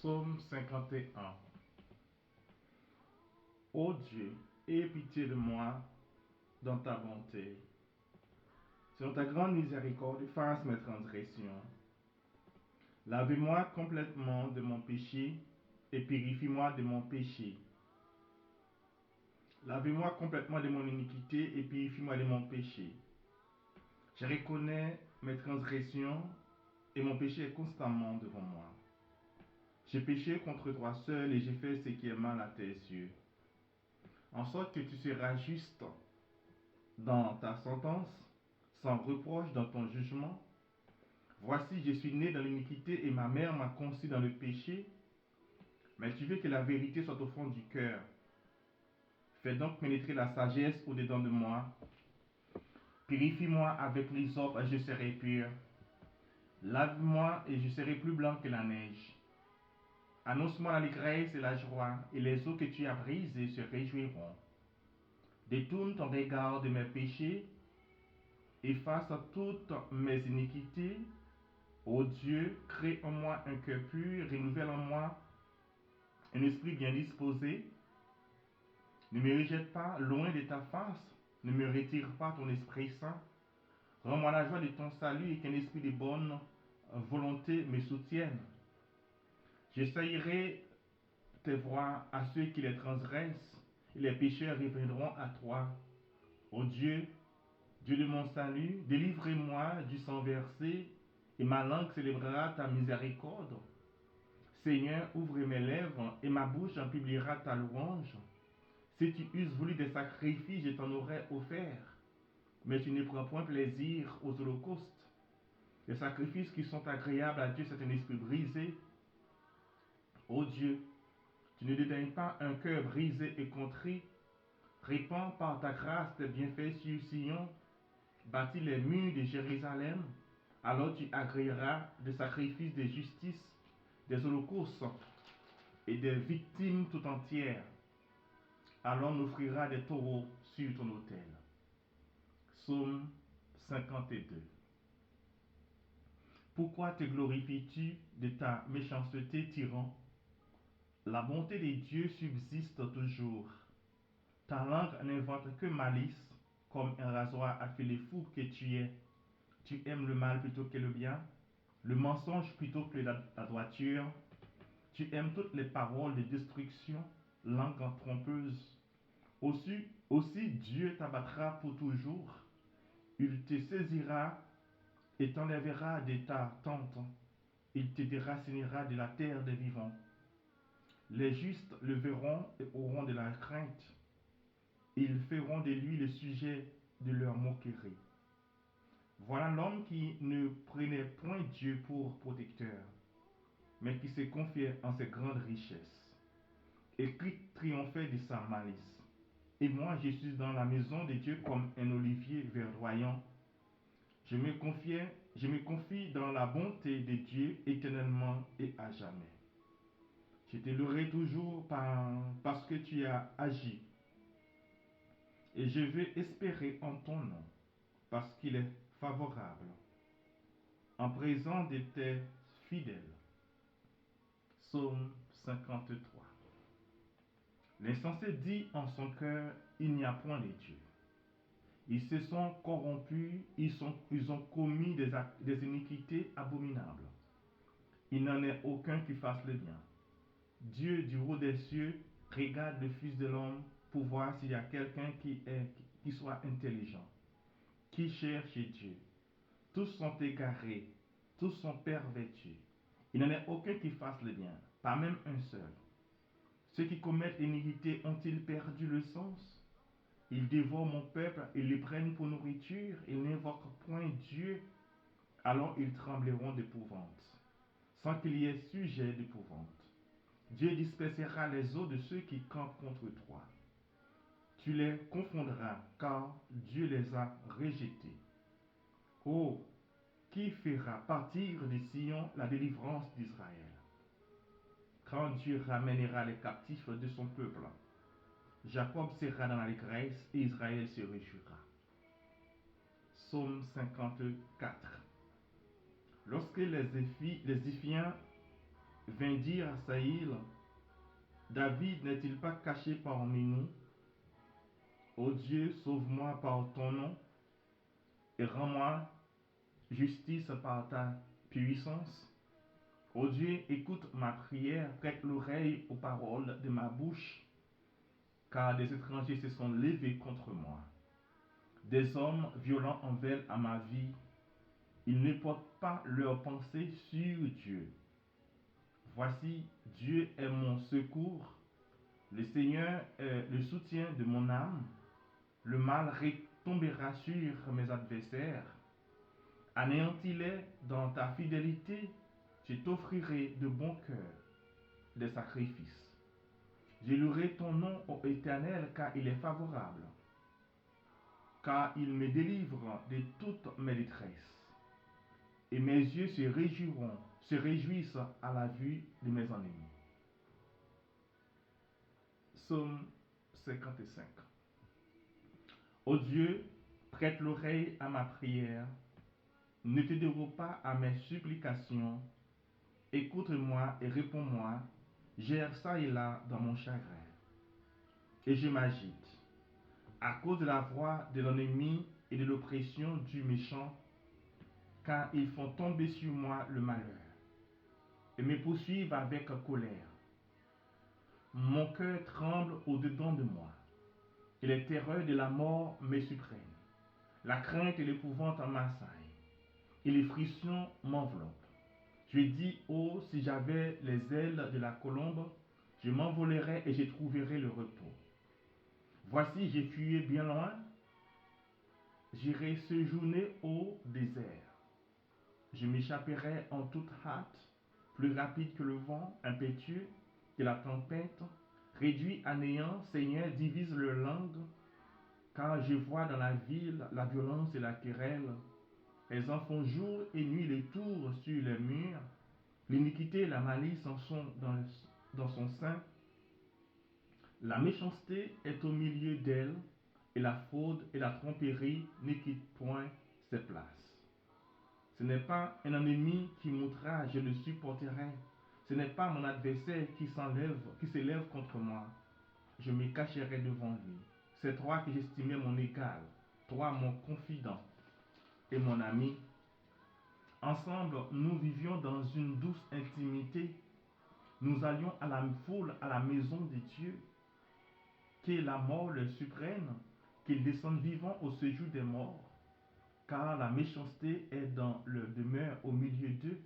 Psaume 51. Ô Dieu, aie pitié de moi dans ta bonté. Selon ta grande miséricorde, efface mes transgressions. Lavez-moi complètement de mon péché et purifie-moi de mon péché. Lavez-moi complètement de mon iniquité et purifie-moi de mon péché. Je reconnais mes transgressions et mon péché est constamment devant moi. J'ai péché contre toi seul et j'ai fait ce qui est mal à tes yeux. En sorte que tu seras juste dans ta sentence, sans reproche dans ton jugement. Voici, je suis né dans l'iniquité et ma mère m'a conçu dans le péché. Mais tu veux que la vérité soit au fond du cœur. Fais donc pénétrer la sagesse au-dedans de moi. Purifie-moi avec l'hysope et je serai pur. Lave-moi et je serai plus blanc que la neige. Annonce-moi l'allégresse et la joie, et les eaux que tu as brisées se réjouiront. Détourne ton regard de mes péchés, efface toutes mes iniquités. Ô Dieu, crée en moi un cœur pur, renouvelle en moi un esprit bien disposé. Ne me rejette pas loin de ta face, ne me retire pas ton Esprit Saint. Rends-moi la joie de ton salut et qu'un esprit de bonne volonté me soutienne. J'essayerai tes voies à ceux qui les transgressent, et les pécheurs reviendront à toi. Ô Dieu, Dieu de mon salut, délivre-moi du sang versé, et ma langue célébrera ta miséricorde. Seigneur, ouvre mes lèvres, et ma bouche en publiera ta louange. Si tu eusses voulu des sacrifices, je t'en aurais offert. Mais tu ne prends point plaisir aux holocaustes. Les sacrifices qui sont agréables à Dieu, c'est un esprit brisé. Ô Dieu, tu ne dédaignes pas un cœur brisé et contrit. Répands par ta grâce tes bienfaits sur Sion. Bâtis les murs de Jérusalem. Alors tu agréeras des sacrifices de justice, des holocaustes et des victimes tout entières. Alors on offrira des taureaux sur ton autel. Psaume 52. Pourquoi te glorifies-tu de ta méchanceté, tyran? La bonté de Dieu subsiste toujours. Ta langue n'invente que malice, comme un rasoir affilé fou que tu es. Tu aimes le mal plutôt que le bien, le mensonge plutôt que la droiture. Tu aimes toutes les paroles de destruction, langue trompeuse. Aussi Dieu t'abattra pour toujours. Il te saisira et t'enlèvera de ta tente. Il te déracinera de la terre des vivants. Les justes le verront et auront de la crainte. Ils feront de lui le sujet de leur moquerie. Voilà l'homme qui ne prenait point Dieu pour protecteur, mais qui se confiait en ses grandes richesses, et qui triomphait de sa malice. Et moi, je suis dans la maison de Dieu comme un olivier verdoyant. Je me confie dans la bonté de Dieu éternellement et à jamais. Je te louerai toujours parce que tu as agi. Et je vais espérer en ton nom, parce qu'il est favorable, en présence de tes fidèles. Psaume 53. L'insensé dit en son cœur, il n'y a point de Dieu. Ils se sont corrompus, ils ont commis des iniquités abominables. Il n'en est aucun qui fasse le bien. Dieu du haut des cieux regarde le Fils de l'homme pour voir s'il y a quelqu'un qui soit intelligent, qui cherche Dieu. Tous sont égarés, tous sont pervertis. Il n'en est aucun qui fasse le bien, pas même un seul. Ceux qui commettent l'iniquité ont-ils perdu le sens? Ils dévorent mon peuple et le prennent pour nourriture. Ils n'invoquent point Dieu. Alors ils trembleront d'épouvante, sans qu'il y ait sujet d'épouvante. Dieu dispersera les eaux de ceux qui campent contre toi. Tu les confondras, car Dieu les a rejetés. Oh, qui fera partir de Sion la délivrance d'Israël? Quand Dieu ramènera les captifs de son peuple, Jacob sera dans l'allégresse et Israël se réjouira. Psaume 54. Lorsque les Éphiens vint dire à Saïl, David n'est-il pas caché parmi nous? Ô Dieu, sauve-moi par ton nom et rends-moi justice par ta puissance. Ô Dieu, écoute ma prière, prête l'oreille aux paroles de ma bouche, car des étrangers se sont levés contre moi. Des hommes violents en veulent à ma vie. Ils ne portent pas leur pensée sur Dieu. Voici, Dieu est mon secours. Le Seigneur est le soutien de mon âme. Le mal retombera sur mes adversaires. Anéantis-les dans ta fidélité. Je t'offrirai de bon cœur des sacrifices. Je louerai ton nom, ô Éternel, car il est favorable, car il me délivre de toutes mes détresses. Et mes yeux se réjouissent à la vue de mes ennemis. Psaume 55. Ô Dieu, prête l'oreille à ma prière, ne te dérobe pas à mes supplications, écoute-moi et réponds-moi, j'erre ça et là dans mon chagrin, et je m'agite, à cause de la voix de l'ennemi et de l'oppression du méchant, car ils font tomber sur moi le malheur, et me poursuivent avec colère. Mon cœur tremble au-dedans de moi, et les terreurs de la mort me surprennent. La crainte et l'épouvante m'assaillent, et les frissons m'enveloppent. Je dis, oh, si j'avais les ailes de la colombe, je m'envolerais et je trouverais le repos. Voici, j'ai fuyé bien loin, j'irai séjourner au désert. Je m'échapperai en toute hâte, plus rapide que le vent, impétueux que la tempête. Réduit à néant, Seigneur, divise leur langue, car je vois dans la ville la violence et la querelle. Elles en font jour et nuit le tour sur les murs. L'iniquité et la malice en sont dans son sein. La méchanceté est au milieu d'elle, et la fraude et la tromperie ne quittent point ses places. Ce n'est pas un ennemi qui m'outrage, je le supporterai. Ce n'est pas mon adversaire qui s'élève contre moi. Je me cacherai devant lui. C'est toi que j'estimais mon égal, toi mon confident et mon ami. Ensemble, nous vivions dans une douce intimité. Nous allions à la foule, à la maison de Dieu. Que la mort le surprenne, qu'il descende vivant au séjour des morts. Car la méchanceté est dans leur demeure au milieu d'eux.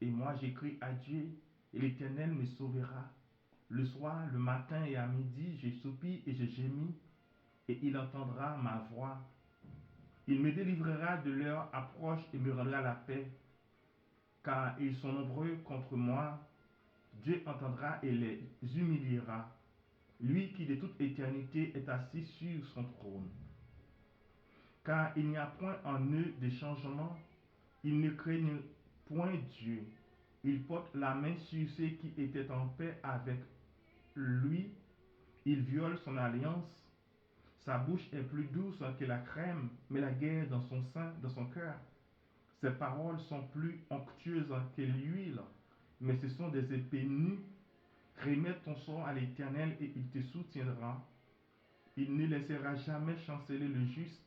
Et moi j'écris à Dieu, et l'Éternel me sauvera. Le soir, le matin et à midi, je soupire et je gémis, et il entendra ma voix. Il me délivrera de leur approche et me rendra la paix, car ils sont nombreux contre moi. Dieu entendra et les humiliera, lui qui de toute éternité est assis sur son trône. Car il n'y a point en eux de changement, ils ne craignent point Dieu. Ils portent la main sur ceux qui étaient en paix avec lui. Ils violent son alliance. Sa bouche est plus douce que la crème, mais la guerre dans son sein, dans son cœur. Ses paroles sont plus onctueuses que l'huile, mais ce sont des épées nues. Remets ton sort à l'Éternel et il te soutiendra. Il ne laissera jamais chanceler le juste.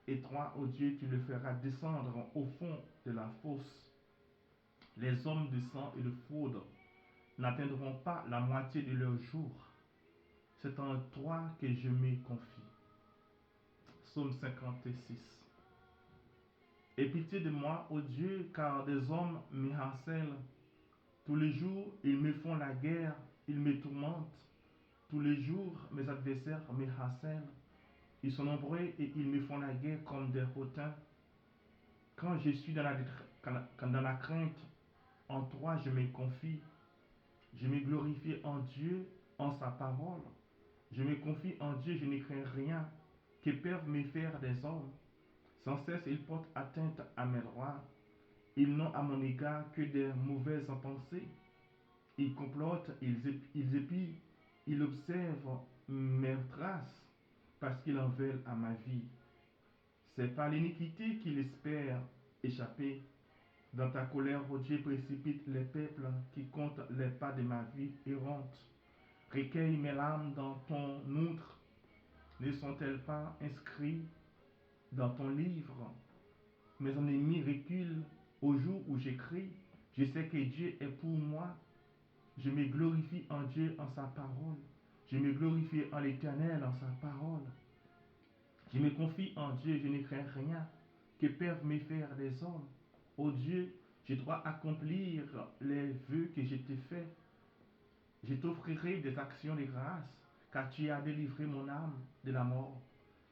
Et toi, ô Dieu, tu le feras descendre au fond de la fosse. Les hommes de sang et de fraude n'atteindront pas la moitié de leur jour. C'est en toi que je me confie. Psaume 56. Aie pitié de moi, ô Dieu, car des hommes me harcèlent. Tous les jours, ils me font la guerre, ils me tourmentent. Tous les jours, mes adversaires me harcèlent. Ils sont nombreux et ils me font la guerre comme des hautains. Quand je suis dans la crainte, en toi je me confie. Je me glorifie en Dieu, en sa parole. Je me confie en Dieu, je ne crains rien. Que peuvent me faire des hommes? Sans cesse, ils portent atteinte à mes droits. Ils n'ont à mon égard que des mauvaises pensées. Ils complotent, ils épient, ils observent mes traces parce qu'ils en veulent à ma vie. C'est par l'iniquité qu'ils espèrent échapper. Dans ta colère, ô Dieu, précipite les peuples qui comptent les pas de ma vie errante. Recueille mes larmes dans ton outre. Ne sont-elles pas inscrites dans ton livre? Mes ennemis reculent au jour où j'écris. Je sais que Dieu est pour moi. Je me glorifie en Dieu, en sa parole. Je me glorifie en l'Éternel, en sa parole. Je me confie en Dieu, je ne crains rien que peuvent me faire les hommes. Ô Dieu, je dois accomplir les vœux que je t'ai faits. Je t'offrirai des actions de grâce, car tu as délivré mon âme de la mort.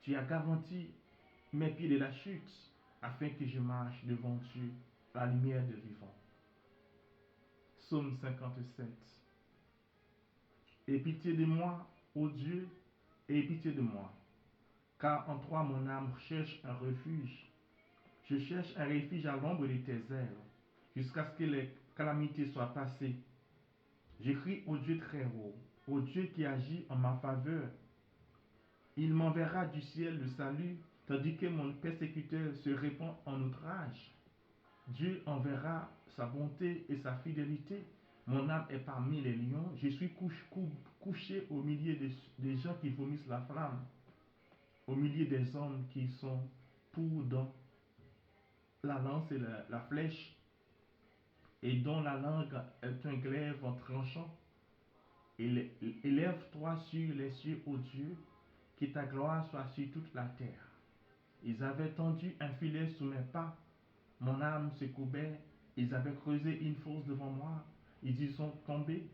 Tu as garanti mes pieds de la chute, afin que je marche devant Dieu, la lumière des vivants. Psaume 57. Aie pitié de moi, ô Dieu, aie pitié de moi, car en toi mon âme cherche un refuge. Je cherche un refuge à l'ombre de tes ailes, jusqu'à ce que les calamités soient passées. Je crie au Dieu très haut, au Dieu qui agit en ma faveur. Il m'enverra du ciel le salut, tandis que mon persécuteur se répand en outrage. Dieu enverra sa bonté et sa fidélité. Mon âme est parmi les lions. Je suis couché au milieu des gens qui vomissent la flamme, au milieu des hommes qui sont pour dans la lance et la flèche, et dont la langue est un glaive en tranchant. Élève-toi sur les cieux, ô Dieu, que ta gloire soit sur toute la terre. Ils avaient tendu un filet sous mes pas, mon âme se courbait, ils avaient creusé une fosse devant moi, ils y sont tombés.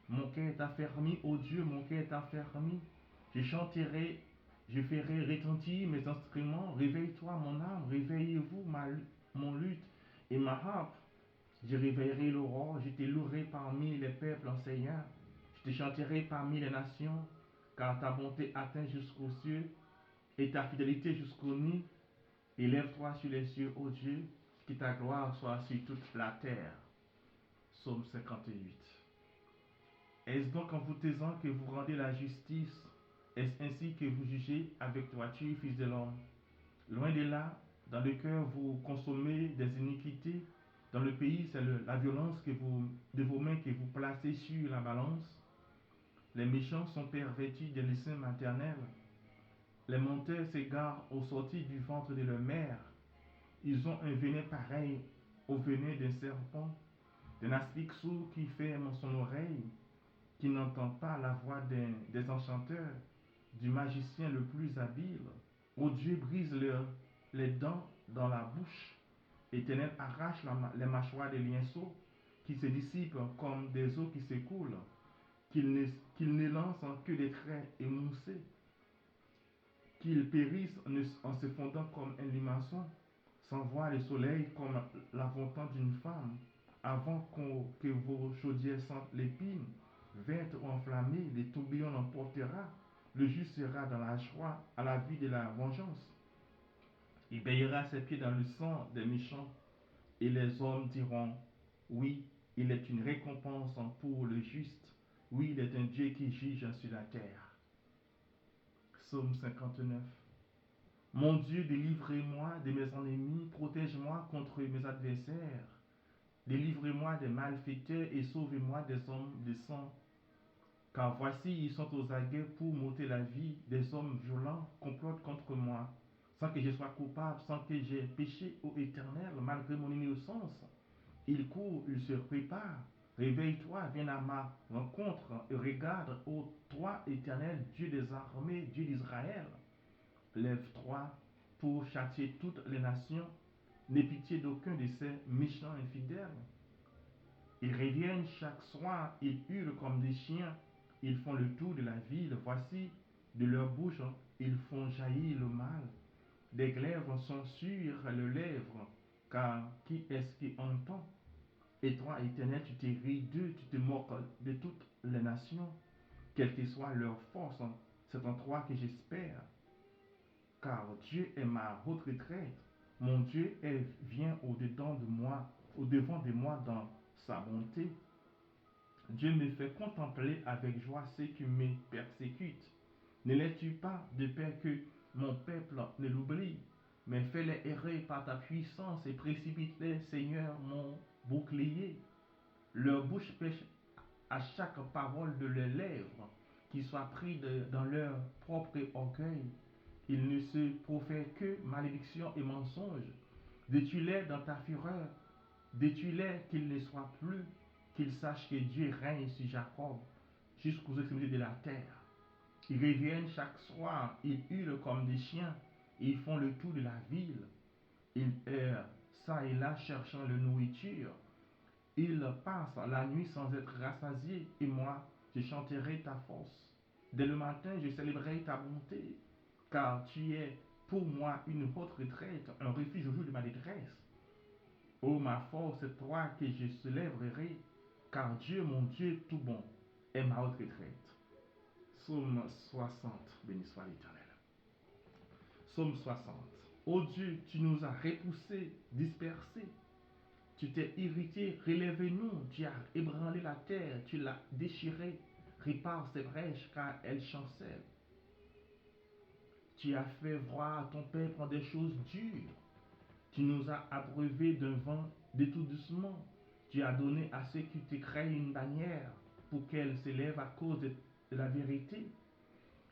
Mon cœur est affermi, ô Dieu, mon cœur est affermi. Je chanterai, je ferai retentir mes instruments. Réveille-toi, mon âme, réveillez-vous, mon luth et ma harpe. Je réveillerai l'aurore, je te louerai parmi les peuples enseignants. Je te chanterai parmi les nations, car ta bonté atteint jusqu'aux cieux et ta fidélité jusqu'aux nues. Élève-toi sur les cieux, ô Dieu, que ta gloire soit sur toute la terre. Psaume 58. Est-ce donc en vous taisant que vous rendez la justice? Est-ce ainsi que vous jugez avec droiture, fils de l'homme? Loin de là, dans le cœur, vous consommez des iniquités. Dans le pays, c'est la violence de vos mains que vous placez sur la balance. Les méchants sont pervertis des lycées maternels. Les menteurs s'égarent au sortir du ventre de leur mère. Ils ont un venin pareil au venin d'un serpent, d'un aspic sourd qui ferme son oreille, qui n'entend pas la voix des enchanteurs, du magicien le plus habile. Ô Dieu, brise les dents dans la bouche. L'Éternel arrache les mâchoires des lionceaux, qui se dissipent comme des eaux qui s'écoulent, qu'ils ne lancent que des traits émoussés, qu'ils périssent en se fondant comme un limaçon, sans voir le soleil comme l'aventant d'une femme, avant que vos chaudières sentent l'épine, verte ou enflammée, les tourbillons l'emportera, le juste sera dans la joie à la vue de la vengeance. Il baillera ses pieds dans le sang des méchants, et les hommes diront, oui, il est une récompense pour le juste, oui, il est un Dieu qui juge sur la terre. Psaume 59. Mon Dieu, délivre-moi de mes ennemis, protège-moi contre mes adversaires. Délivrez-moi des malfaiteurs et sauvez-moi des hommes de sang. Car voici, ils sont aux aguets pour m'ôter la vie. Des hommes violents complotent contre moi, sans que je sois coupable, sans que j'aie péché au Éternel, malgré mon innocence. Ils courent, ils se préparent. Réveille-toi, viens à ma rencontre et regarde, ô toi, Éternel, Dieu des armées, Dieu d'Israël. Lève-toi pour châtier toutes les nations. N'aie pitié d'aucun de ces méchants infidèles. Ils reviennent chaque soir, ils hurlent comme des chiens. Ils font le tour de la ville. Voici, de leur bouche, ils font jaillir le mal. Des glaives sont sur les lèvres, car qui est-ce qui entend? Et toi, Éternel, tu te ris d'eux, tu te moques de toutes les nations. Quelle que soit leur force, c'est en toi que j'espère. Car Dieu est ma haute retraite. Mon Dieu vient au-dedans de moi, au-devant de moi dans sa bonté. Dieu me fait contempler avec joie ceux qui me persécutent. Ne les tue pas de peur que mon peuple ne l'oublie. mais fais-les errer par ta puissance et précipite-les, Seigneur, mon bouclier. Leur bouche pêche à chaque parole de leurs lèvres, qu'ils soient pris dans leur propre orgueil. Ils ne se profèrent que malédiction et mensonge. Détruis-les dans ta fureur, détruis-les qu'ils ne soient plus, qu'ils sachent que Dieu règne sur Jacob jusqu'aux extrémités de la terre. Ils reviennent chaque soir, ils hurlent comme des chiens, et ils font le tour de la ville. Ils errent ça et là cherchant la nourriture. Ils passent la nuit sans être rassasiés, et moi, je chanterai ta force. Dès le matin, je célébrerai ta bonté, car tu es pour moi une haute retraite, un refuge au jour de ma détresse. Ô ma force, c'est toi que je célébrerai, car Dieu, mon Dieu tout bon, est ma haute retraite. Psaume 60, béni soit l'Éternel. Psaume 60. Ô Dieu, tu nous as repoussés, dispersés. Tu t'es irrité, relève-nous. Tu as ébranlé la terre, tu l'as déchirée. Répare ses brèches, car elles chancellent. Tu as fait voir ton peuple des choses dures. Tu nous as abreuvés d'un vent d'étourdissement. Tu as donné à ceux qui te craignent une bannière pour qu'elle s'élève à cause de la vérité,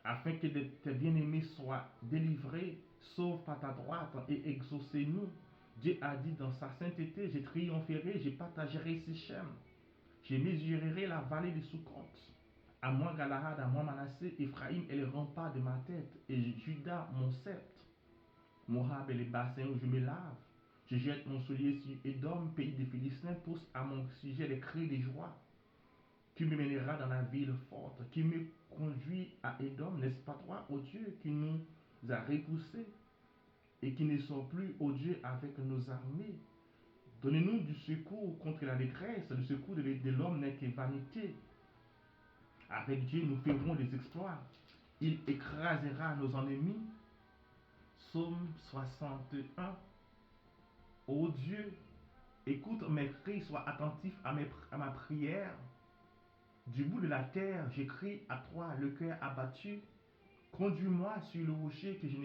afin que tes bien-aimés soient délivrés. Sauve par ta droite et exaucez-nous. Dieu a dit dans sa sainteté, je triompherai, je partagerai Sichem. Je mesurerai la vallée de Sukkot. À moi Galahad, à moi Manassé, Ephraïm est le rempart de ma tête, et Judas mon sceptre. Moab est le bassin où je me lave. Je jette mon soulier sur Édom, pays des Philistins, pousse à mon sujet les cris de joie. Tu me mèneras dans la ville forte, qui me conduit à Édom, n'est-ce pas toi, ô Dieu, qui nous a repoussés et qui ne sort plus, ô Dieu, avec nos armées. Donnez-nous du secours contre la détresse, le secours de l'homme n'est que vanité. Avec Dieu, nous ferons des exploits. Il écrasera nos ennemis. Psaume 61. Ô Dieu, écoute mes cris, sois attentif à ma prière. Du bout de la terre, j'écris à toi, le cœur abattu. Conduis-moi sur le rocher que je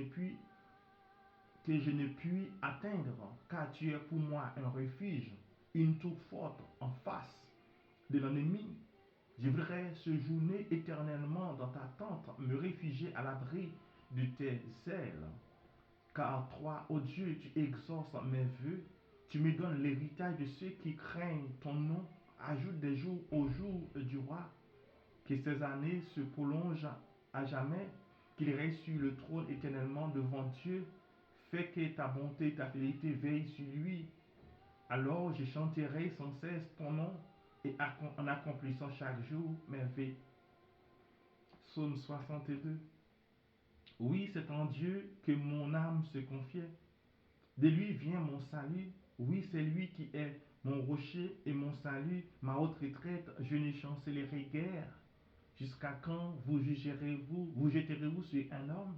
ne puis atteindre, car tu es pour moi un refuge, une tour forte en face de l'ennemi. Je voudrais séjourner éternellement dans ta tente, me réfugier à l'abri de tes ailes. Car toi, ô Dieu, tu exauces mes vœux, tu me donnes l'héritage de ceux qui craignent ton nom. Ajoute des jours au jour du roi, que ses années se prolongent à jamais, qu'il reste sur le trône éternellement devant Dieu. Fais que ta bonté et ta fidélité veillent sur lui. Alors je chanterai sans cesse ton nom et en accomplissant chaque jour mes vœux. Psaume 62. Oui, c'est en Dieu que mon âme se confiait. De lui vient mon salut. Oui, c'est lui qui est mon rocher et mon salut, ma haute retraite. Je ne chancellerai guère. Jusqu'à quand vous jetterez-vous sur un homme?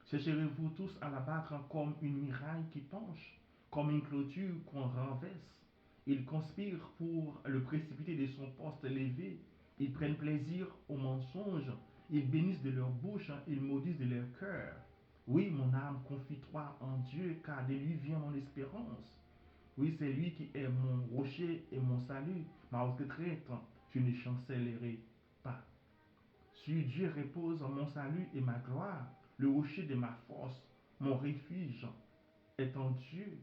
Chercherez-vous tous à l'abattre comme une muraille qui penche, comme une clôture qu'on renverse? Ils conspirent pour le précipiter de son poste élevé. Ils prennent plaisir au mensonge. Ils bénissent de leur bouche, ils maudissent de leur cœur. Oui, mon âme, confie-toi en Dieu, car de lui vient mon espérance. Oui, c'est lui qui est mon rocher et mon salut, ma retraite. Je ne chancellerai pas. Sur Dieu repose mon salut et ma gloire, le rocher de ma force, mon refuge est en Dieu.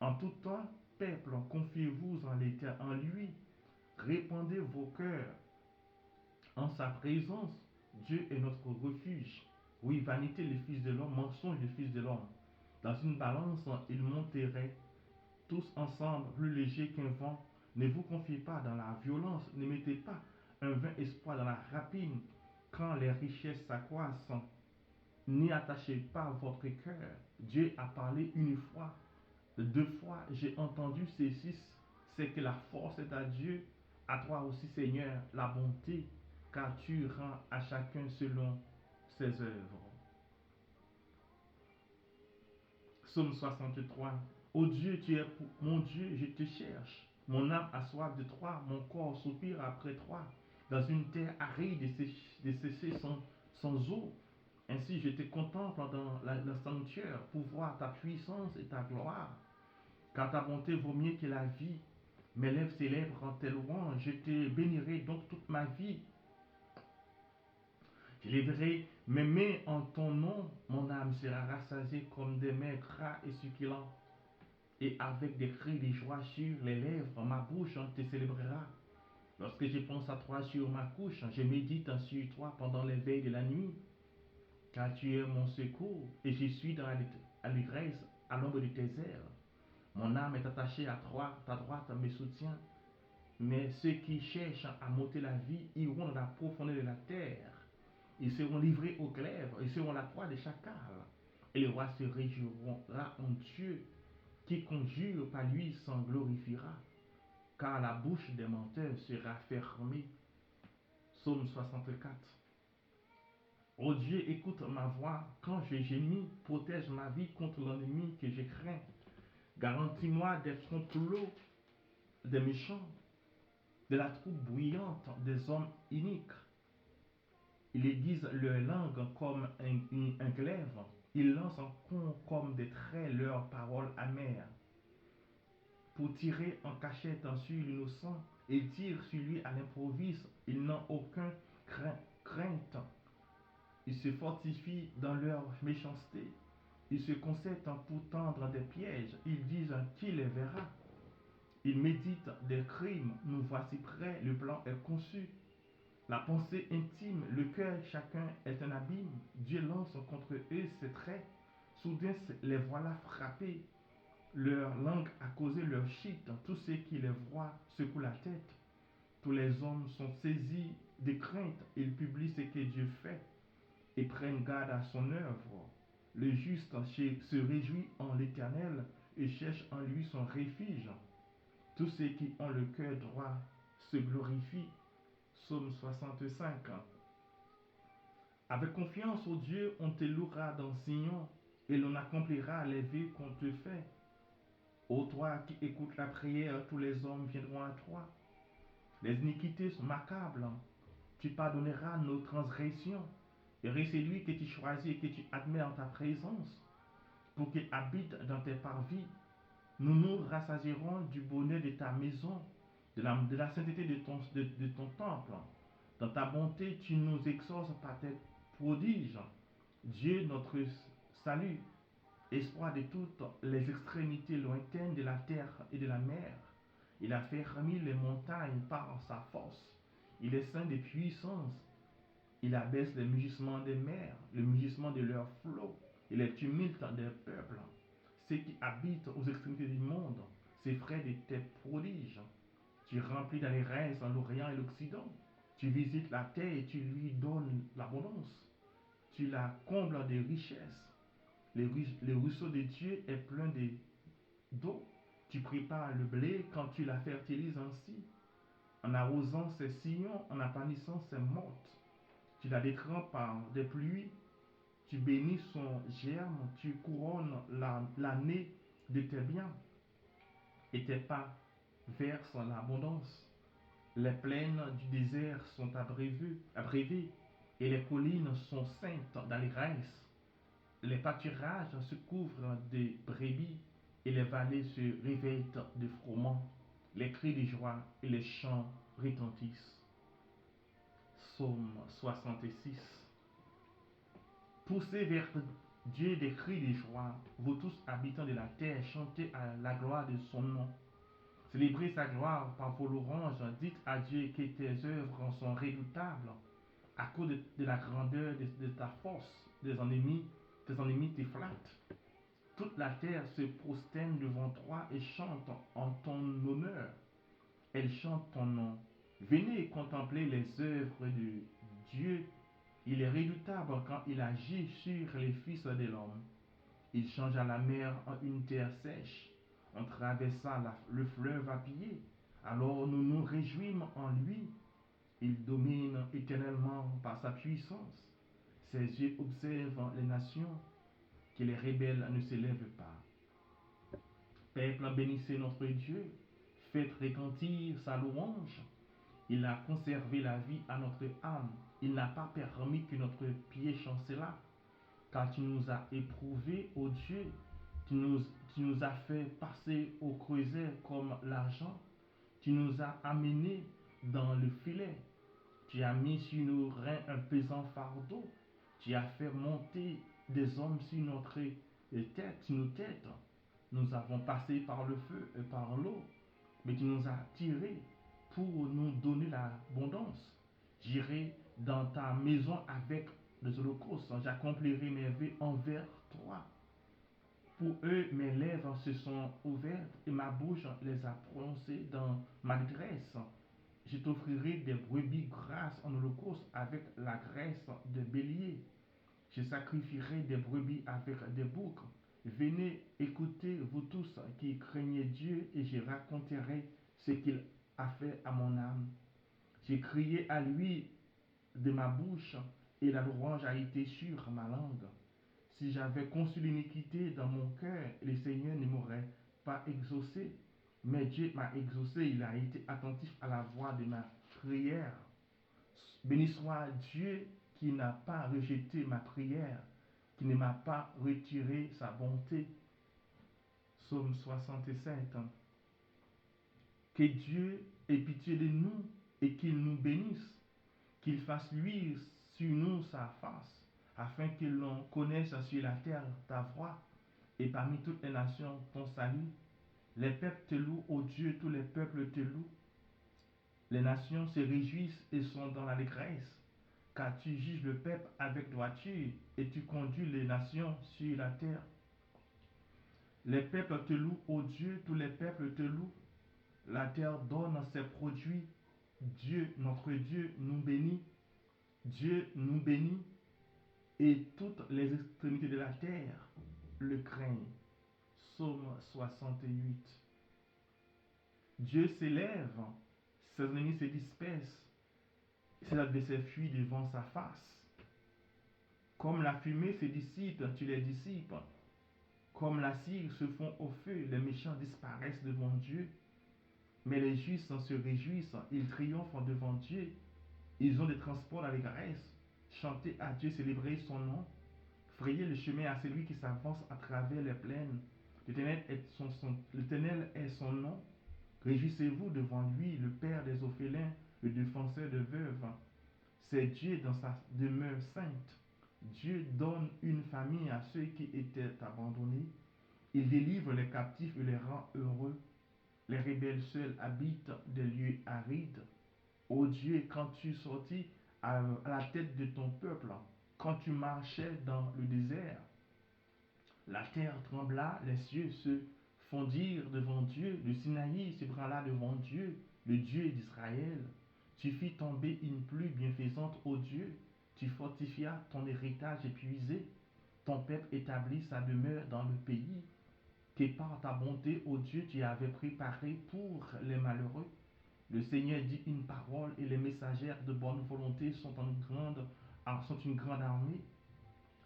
En tout temps, peuple, confiez-vous en lui, répandez vos cœurs en sa présence. Dieu est notre refuge. Oui, vanité le Fils de l'homme, mensonge le Fils de l'homme. Dans une balance, ils monteraient tous ensemble plus légers qu'un vent. Ne vous confiez pas dans la violence, ne mettez pas un vain espoir dans la rapine quand les richesses s'accroissent. N'y attachez pas votre cœur. Dieu a parlé une fois, deux fois, j'ai entendu ceci, c'est que la force est à Dieu, à toi aussi Seigneur, la bonté, car tu rends à chacun selon ses œuvres. Psaume 63. Ô Dieu, tu es mon Dieu, je te cherche. Mon âme a soif de toi, mon corps soupire après toi. Dans une terre aride et desséchée sans eau, Ainsi, je te contemple dans le sanctuaire pour voir ta puissance et ta gloire. Car ta bonté vaut mieux que la vie. Mes lèvres célèbrent en tes louanges. Je te bénirai donc toute ma vie. Je lèverai mes mains en ton nom. Mon âme sera rassasiée comme des mets gras et succulents. Et avec des cris de joie sur les lèvres, ma bouche te célébrera. Lorsque je pense à toi sur ma couche, je médite sur toi pendant les veilles de la nuit. Car tu es mon secours et je suis dans l'allégresse à l'ombre de tes ailes. Mon âme est attachée à toi, ta droite me soutient. Mais ceux qui cherchent à monter la vie iront dans la profondeur de la terre. Ils seront livrés aux glaives, ils seront la proie des chacals. Et le roi se réjouira en Dieu. Qui conjure par lui s'en glorifiera. Car la bouche des menteurs sera fermée. Psaume 64. Ô Dieu, écoute ma voix quand je gémis, protège ma vie contre l'ennemi que je crains. Garantis-moi des complots des méchants, de la troupe bruyante des hommes iniques. Ils aiguisent leur langue comme un glaive, ils lancent en con comme des traits leurs paroles amères. Pour tirer en cachette sur l'innocent, ils tirent sur lui à l'improviste, ils n'ont aucun crainte. Ils se fortifient dans leur méchanceté. Ils se concèdent pour tendre des pièges. Ils disent qui les verra. Ils méditent des crimes. Nous voici prêts. Le plan est conçu. La pensée intime, le cœur chacun est un abîme. Dieu lance contre eux ses traits. Soudain les voilà frappés. Leur langue a causé leur chute. Tous ceux qui les voient secouent la tête. Tous les hommes sont saisis de crainte. Ils publient ce que Dieu fait et prennent garde à son œuvre. Le juste se réjouit en l'Éternel et cherche en lui son refuge. Tous ceux qui ont le cœur droit se glorifient. Psaume 65. Avec confiance au Dieu, on te louera dans Sion et l'on accomplira les vœux qu'on te fait. Ô toi qui écoutes la prière, tous les hommes viendront à toi. Les iniquités sont maccables. Tu pardonneras nos transgressions. Heureux c'est lui que tu choisis et que tu admets en ta présence, pour qu'il habite dans tes parvis. Nous nous rassasierons du bonheur de ta maison, de la sainteté de ton temple. Dans ta bonté, tu nous exauces par tes prodiges. Dieu, notre salut, espoir de toutes les extrémités lointaines de la terre et de la mer. Il a fermé les montagnes par sa force. Il est saint de puissance. Il abaisse les mugissements des mers, le mugissement de leurs flots et les tumultes des peuples. Ceux qui habitent aux extrémités du monde s'effraient de tes prodiges. Tu remplis dans les rêves l'Orient et l'Occident. Tu visites la terre et tu lui donnes l'abondance. Tu la combles de richesses. Le ruisseau de Dieu est plein d'eau. Tu prépares le blé quand tu la fertilises ainsi, en arrosant ses sillons, en aplanissant ses mottes. Tu la détrempes par des pluies, tu bénis son germe, tu couronnes l'année de tes biens, et tes pas versent l'abondance. Les plaines du désert sont abrévées, et les collines sont saintes d'allégresse. Les pâturages se couvrent de brebis, et les vallées se revêtent de froment. Les cris de joie et les chants retentissent. Psaume 66. Poussez vers Dieu des cris de joie, vous tous habitants de la terre, chantez à la gloire de son nom. Célébrez sa gloire par vos louanges, dites à Dieu que tes œuvres sont redoutables. À cause de la grandeur de ta force, tes ennemis te flattent. Toute la terre se prosterne devant toi et chante en ton honneur. Elle chante ton nom. Venez contempler les œuvres de Dieu. Il est redoutable quand il agit sur les fils de l'homme. Il changea la mer en une terre sèche. On traversa le fleuve à pied. Alors nous nous réjouîmes en lui. Il domine éternellement par sa puissance. Ses yeux observent les nations, que les rebelles ne s'élèvent pas. Peuple, bénissez notre Dieu. Faites retentir sa louange. Il a conservé la vie à notre âme. Il n'a pas permis que notre pied chancelât. car tu nous as éprouvés, ô Dieu. Tu nous, tu nous as fait passer au creuset comme l'argent. Tu nous as amenés dans le filet. Tu as mis sur nos reins un pesant fardeau. Tu as fait monter des hommes sur notre tête, sur nos têtes. Nous avons passé par le feu et par l'eau, mais tu nous as tirés pour nous donner l'abondance. J'irai dans ta maison avec des holocaustes. J'accomplirai mes vœux envers toi. Pour eux, mes lèvres se sont ouvertes et ma bouche les a prononcées dans ma détresse. Je t'offrirai des brebis grasses en holocauste avec la graisse de bélier. Je sacrifierai des brebis avec des boucs. Venez, écoutez, vous tous qui craignez Dieu, et je raconterai ce qu'il a fait à mon âme. J'ai crié à lui de ma bouche, et la louange a été sur ma langue. Si j'avais conçu l'iniquité dans mon cœur, le Seigneur ne m'aurait pas exaucé. Mais Dieu m'a exaucé, il a été attentif à la voix de ma prière. Béni soit Dieu qui n'a pas rejeté ma prière, qui ne m'a pas retiré sa bonté. Psaume 67. Que Dieu ait pitié de nous et qu'il nous bénisse, qu'il fasse luire sur nous sa face, afin que l'on connaisse sur la terre ta voix et parmi toutes les nations ton salut. Les peuples te louent, ô Dieu, tous les peuples te louent. Les nations se réjouissent et sont dans l'allégresse, car tu juges le peuple avec droiture et tu conduis les nations sur la terre. Les peuples te louent, ô Dieu, tous les peuples te louent. La terre donne ses produits. Dieu, notre Dieu, nous bénit. Dieu nous bénit et toutes les extrémités de la terre le craignent. Psaume 68. Dieu s'élève, ses ennemis se dispersent, ses adversaires fuient devant sa face. Comme la fumée se dissipe, tu les dissipes. Comme la cire se fond au feu, les méchants disparaissent devant Dieu. Mais les justes se réjouissent, ils triomphent devant Dieu. Ils ont des transports d'allégresse. Chantez à Dieu, célébrez son nom. Frayez le chemin à celui qui s'avance à travers les plaines. L'Éternel est son nom. Réjouissez-vous devant lui, le Père des orphelins, le défenseur de veuves. C'est Dieu dans sa demeure sainte. Dieu donne une famille à ceux qui étaient abandonnés. Il délivre les captifs et les rend heureux. Les rebelles seuls habitent des lieux arides. Ô Dieu, quand tu sortis à la tête de ton peuple, quand tu marchais dans le désert, la terre trembla, les cieux se fondirent devant Dieu, le Sinaï se branla devant Dieu, le Dieu d'Israël. Tu fis tomber une pluie bienfaisante, ô Dieu, tu fortifias ton héritage épuisé, ton peuple établit sa demeure dans le pays, que par ta bonté, ô Dieu, tu avais préparé pour les malheureux. Le Seigneur dit une parole et les messagères de bonne volonté sont une grande armée.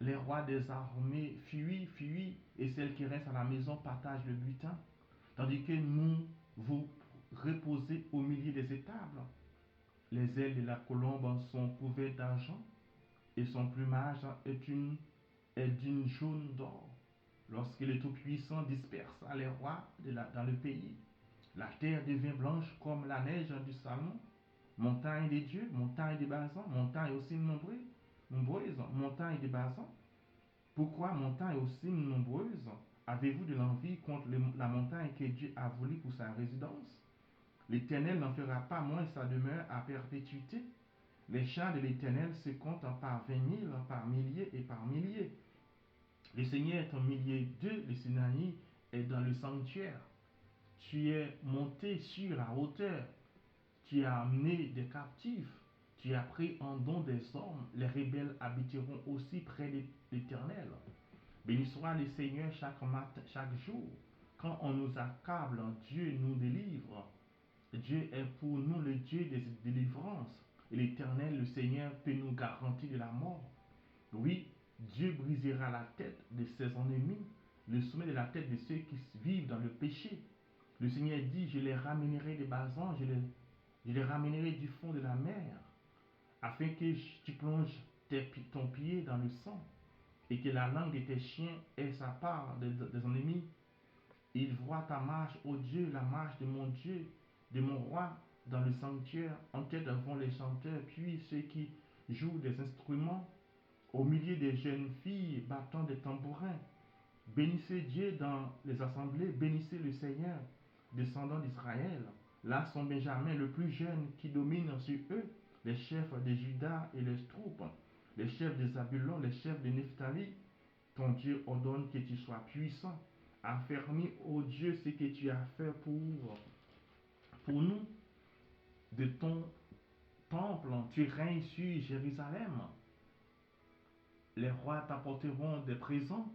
Les rois des armées fuient, et celles qui restent à la maison partagent le butin, tandis que nous vous reposez au milieu des étables. Les ailes de la colombe sont couvertes d'argent, et son plumage est d'une jaune d'or. Lorsque le Tout-Puissant dispersa les rois dans le pays, la terre devient blanche comme la neige du Salmon. Montagne des dieux, montagne de Bazan, montagne aussi nombreuse, montagne de Bazan. Pourquoi montagne aussi nombreuse avez-vous de l'envie contre la montagne que Dieu a voulu pour sa résidence? L'Éternel n'en fera pas moins sa demeure à perpétuité. Les chants de l'Éternel se comptent par 20 000, par milliers et par milliers. Le Seigneur est au milieu d'eux, le Sinaï est dans le sanctuaire. Tu es monté sur la hauteur, tu as amené des captifs, tu as pris en don des hommes, les rebelles habiteront aussi près de l'Éternel. Béni soit le Seigneur chaque matin, chaque jour. Quand on nous accable, Dieu nous délivre. Dieu est pour nous le Dieu des délivrances. Et l'Éternel, le Seigneur, peut nous garantir de la mort. Oui, Dieu brisera la tête de ses ennemis, le sommet de la tête de ceux qui vivent dans le péché. Le Seigneur dit, je les ramènerai des basans, je les ramènerai du fond de la mer, afin que tu plonges ton pied dans le sang. et que la langue de tes chiens est sa part des ennemis. Ils voient ta marche, ô Dieu, la marche Dieu, de mon roi, dans le sanctuaire. En tête vont les chanteurs, puis ceux qui jouent des instruments, au milieu des jeunes filles battant des tambourins. Bénissez Dieu dans les assemblées, bénissez le Seigneur, descendant d'Israël. Là sont Benjamin, le plus jeune, qui domine sur eux, les chefs de Juda et les troupes, les chefs de Zabulon, les chefs de Nephtali. Ton Dieu ordonne que tu sois puissant. Affermis, ô Dieu, ce que tu as fait pour nous. De ton temple, tu règnes sur Jérusalem. Les rois t'apporteront des présents,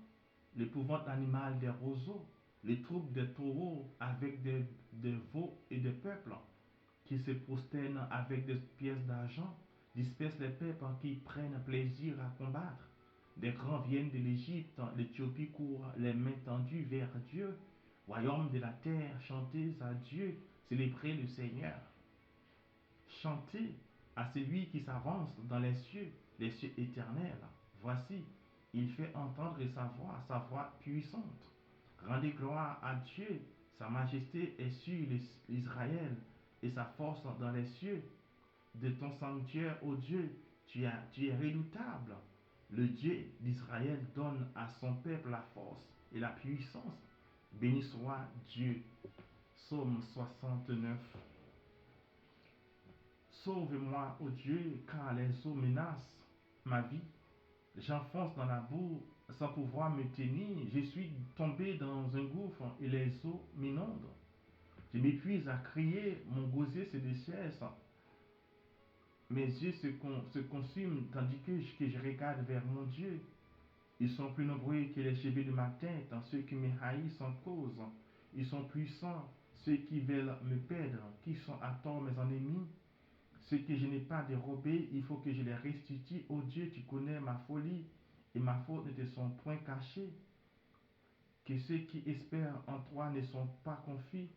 l'épouvante animale des roseaux, les troupes des taureaux avec des veaux et des peuples qui se prosternent avec des pièces d'argent, dispersent les peuples qui prennent plaisir à combattre. Les grands viennent de l'Égypte, l'Éthiopie court les mains tendues vers Dieu. Royaume de la terre, chantez à Dieu, célébrez le Seigneur. Chantez à celui qui s'avance dans les cieux éternels. Voici, il fait entendre sa voix puissante. Rendez gloire à Dieu, sa majesté est sur l'Israël et sa force dans les cieux. De ton sanctuaire, ô Dieu, tu es redoutable. Le Dieu d'Israël donne à son peuple la force et la puissance. Béni soit Dieu. Psaume 69. Sauve-moi, ô Dieu, car les eaux menacent ma vie. J'enfonce dans la boue sans pouvoir me tenir. Je suis tombé dans un gouffre et les eaux m'inondent. Je m'épuise à crier, mon gosier se déchaisse. Mes yeux se consument tandis que je regarde vers mon Dieu. Ils sont plus nombreux que les cheveux de ma tête, ceux qui me haïssent sans cause. Ils sont puissants, ceux qui veulent me perdre, qui sont à tort mes ennemis. Ce que je n'ai pas dérobé, il faut que je les restitue. Ô Dieu, tu connais ma folie et ma faute ne te sont point cachées. Que ceux qui espèrent en toi ne sont pas confus.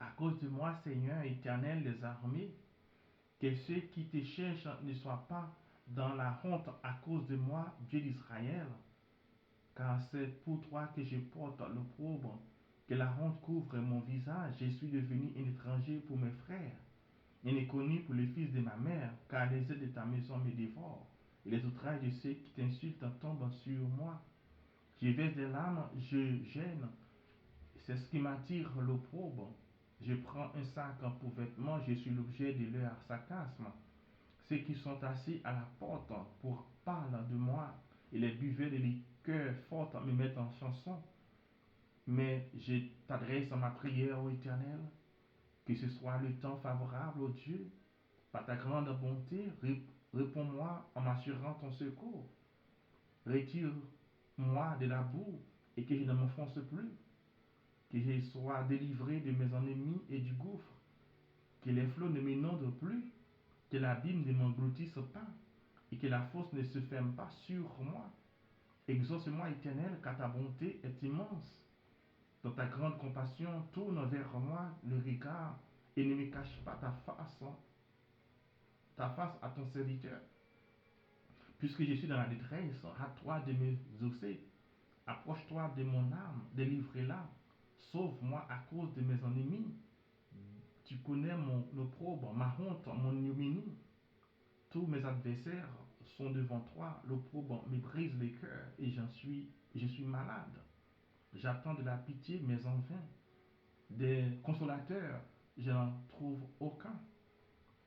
À cause de moi, Seigneur éternel des armées, que ceux qui te cherchent ne soient pas dans la honte à cause de moi, Dieu d'Israël. Car c'est pour toi que je porte l'opprobre, que la honte couvre mon visage. Je suis devenu un étranger pour mes frères. Il n'est connu pour les fils de ma mère, car les aides de ta maison me dévorent, et les outrages de ceux qui t'insultent tombent sur moi. Je verse des larmes, je gêne, c'est ce qui m'attire l'opprobre. Je prends un sac pour vêtements, je suis l'objet de leur sarcasme. Ceux qui sont assis à la porte pour parler de moi, et les buveurs de liqueurs fortes me mettent en chanson. Mais je t'adresse ma prière, ô Éternel, que ce soit le temps favorable, ô Dieu. Par ta grande bonté, réponds-moi en m'assurant ton secours. Retire-moi de la boue et que je ne m'enfonce plus. Que je sois délivré de mes ennemis et du gouffre. Que les flots ne m'inondent plus. Que l'abîme ne m'engloutisse pas. Et que la fosse ne se ferme pas sur moi. Exauce-moi, Éternel, car ta bonté est immense. Dans ta grande compassion, tourne vers moi le regard et ne me cache pas ta face à ton serviteur. Puisque je suis dans la détresse, hâte-toi de me exaucer. Approche-toi de mon âme, délivre-la. Sauve-moi à cause de mes ennemis. Tu connais mon opprobre, ma honte, mon ignominie. Tous mes adversaires sont devant toi. L'opprobre me brise le cœur et je suis malade. J'attends de la pitié, mais en vain. Des consolateurs, je n'en trouve aucun.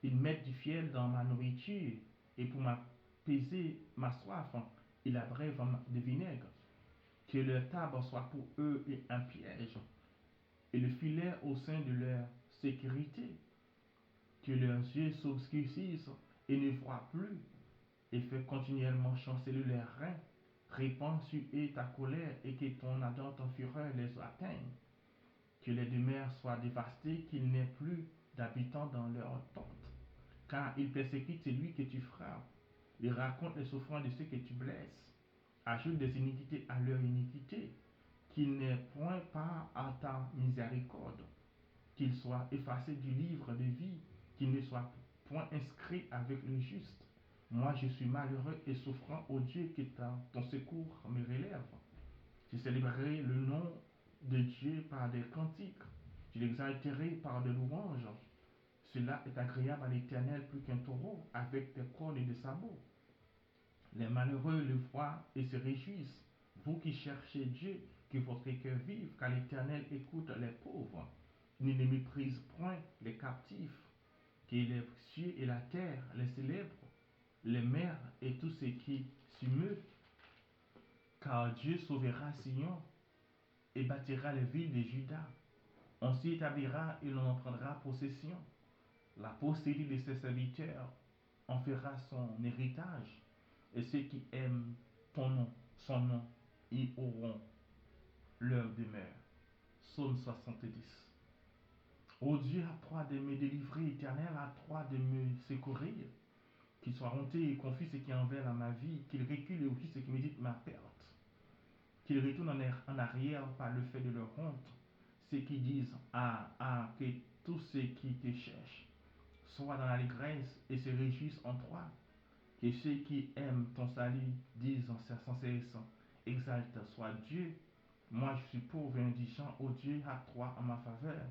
Ils mettent du fiel dans ma nourriture et pour m'apaiser ma soif, ils abreuvent de vinaigre. Que leur table soit pour eux un piège et le filet au sein de leur sécurité. Que leurs yeux s'obscurcissent et ne voient plus et fait continuellement chanceler leurs reins. Répands sur eux ta colère et que ton ardente fureur les atteigne. Que les demeures soient dévastées, qu'il n'y ait plus d'habitants dans leurs tentes. Car ils persécutent celui que tu frappes. Ils racontent les souffrances de ceux que tu blesses. Ajoute des iniquités à leur iniquité. Qu'ils n'aient point part à ta miséricorde. Qu'ils soient effacés du livre de vie. Qu'ils ne soient point inscrits avec le juste. Moi, je suis malheureux et souffrant, ô Dieu, que ton secours me relève. Je célébrerai le nom de Dieu par des cantiques. Je l'exalterai par des louanges. Cela est agréable à l'Éternel plus qu'un taureau avec des cornes et des sabots. Les malheureux le voient et se réjouissent. Vous qui cherchez Dieu, que votre cœur vive, car l'Éternel écoute les pauvres. Il ne méprise point les captifs, qui les cieux et la terre, les célèbres, les mers et tout ce qui s'y meut. Car Dieu sauvera Sion et bâtira les villes de Juda. On s'y établira et l'on en prendra possession. La postérité de ses serviteurs en fera son héritage, et ceux qui aiment ton nom, son nom, y auront leur demeure. Psaume 70. Ô Dieu, à toi de me délivrer, Éternel, à toi de me secourir, qu'il soit honteux et confus ce qui envers à ma vie, qu'il recule aussi ce qui médite ma perte, qu'il retourne en arrière par le fait de leur honte, ceux qui disent que tous ceux qui te cherchent soient dans l'allégresse et se réjouissent en toi, que ceux qui aiment ton salut disent sans cesse, exalte soit Dieu. Moi je suis pauvre et indigent, ô Dieu, à toi en ma faveur.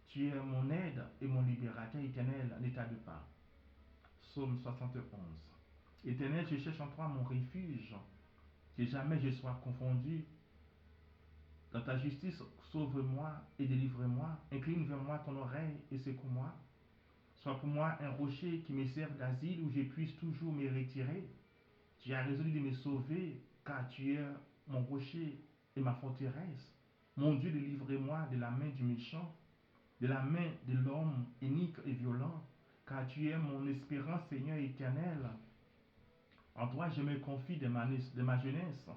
Tu es mon aide et mon libérateur éternel, n'état de pas. Psaume 71. Éternel, je cherche en toi mon refuge, que jamais je sois confondu. Dans ta justice, sauve-moi et délivre-moi. Incline vers moi ton oreille et secoue-moi. Sois pour moi un rocher qui me serve d'asile où je puisse toujours me retirer. Tu as résolu de me sauver, car tu es mon rocher et ma forteresse. Mon Dieu, délivre-moi de la main du méchant, de la main de l'homme inique et violent, car tu es mon espérance, Seigneur éternel. En toi, je me confie de ma jeunesse.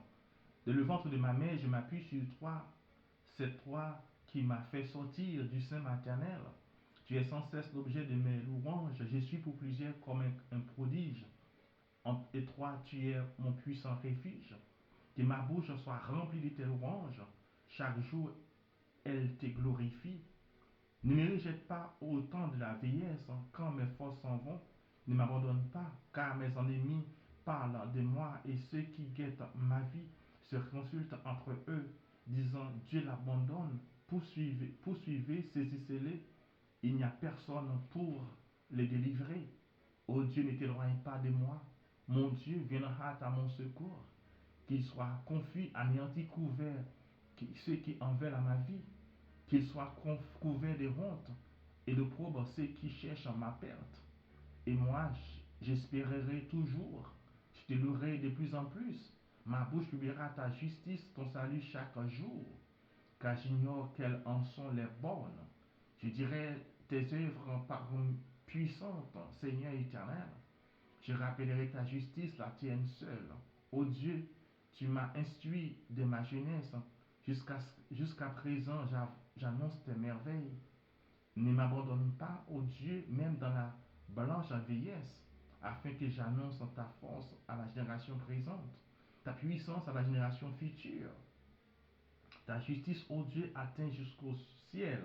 De le ventre de ma mère, je m'appuie sur toi. C'est toi qui m'as fait sortir du sein maternel. Tu es sans cesse l'objet de mes louanges. Je suis pour plusieurs comme un prodige. Et toi, tu es mon puissant refuge. Que ma bouche soit remplie de tes louanges. Chaque jour, elle te glorifie. Ne me rejette pas au temps de la vieillesse, quand mes forces s'en vont. Ne m'abandonne pas, car mes ennemis parlent de moi et ceux qui guettent ma vie se consultent entre eux, disant Dieu l'abandonne. Poursuivez, saisissez-les. Il n'y a personne pour les délivrer. Ô Dieu, ne t'éloigne pas de moi. Mon Dieu, viendra à mon secours. Qu'il soit confus, anéanti, couvert, ceux qui en veulent à ma vie. Qu'il soit couvert de honte et de pauvres ceux qui cherchent ma perte. Et moi, j'espérerai toujours. Je te louerai de plus en plus. Ma bouche publiera ta justice, ton salut chaque jour, car j'ignore quelles en sont les bornes. Je dirai tes œuvres par puissantes, Seigneur éternel. Je rappellerai ta justice, la tienne seule. Ô Dieu, tu m'as instruit de ma jeunesse. Jusqu'à présent, j'annonce tes merveilles. Ne m'abandonne pas, ô Dieu, même dans la blanche vieillesse, afin que j'annonce ta force à la génération présente, ta puissance à la génération future. Ta justice, ô Dieu, atteint jusqu'au ciel.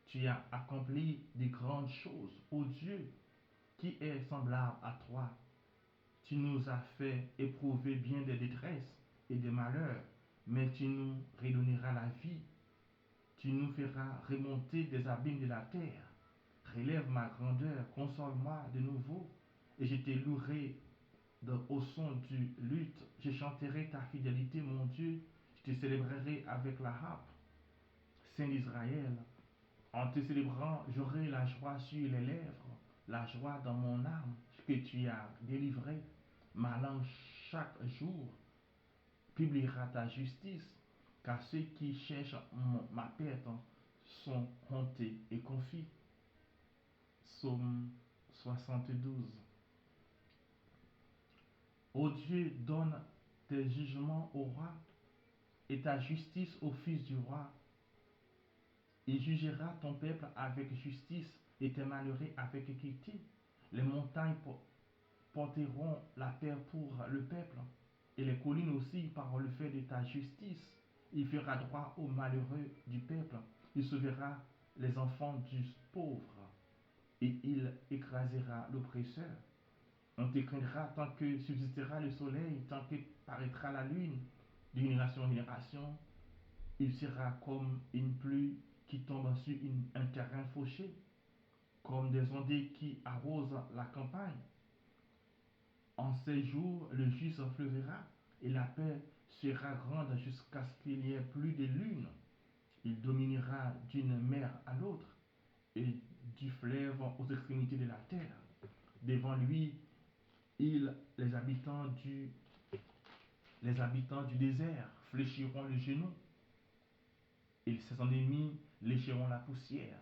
Tu as accompli de grandes choses, ô Dieu, qui est semblable à toi. Tu nous as fait éprouver bien des détresses et des malheurs, mais tu nous redonneras la vie. Tu nous feras remonter des abîmes de la terre. Relève ma grandeur, console-moi de nouveau, et je te louerai au son du luth. Je chanterai ta fidélité, mon Dieu. Je te célébrerai avec la harpe. Saint d'Israël, en te célébrant, j'aurai la joie sur les lèvres, la joie dans mon âme, que tu as délivré. Ma langue chaque jour publiera ta justice, car ceux qui cherchent ma perte sont hontés et confus. Psaume 72. Ô Dieu, donne tes jugements au roi et ta justice au fils du roi. Il jugera ton peuple avec justice et tes malheureux avec équité. Les montagnes porteront la paix pour le peuple, et les collines aussi par le fait de ta justice. Il fera droit aux malheureux du peuple. Il sauvera les enfants du pauvre, et il écrasera l'oppresseur. On te craindra tant que subsistera le soleil, tant que paraîtra la lune. De génération en génération, il sera comme une pluie qui tombe sur un terrain fauché, comme des ondées qui arrosent la campagne. En ces jours, le juste fleurira et la paix sera grande jusqu'à ce qu'il n'y ait plus de lune. Il dominera d'une mer à l'autre et du fleuve aux extrémités de la terre. Devant lui, les habitants du désert fléchiront le genou et ses ennemis lécheront la poussière.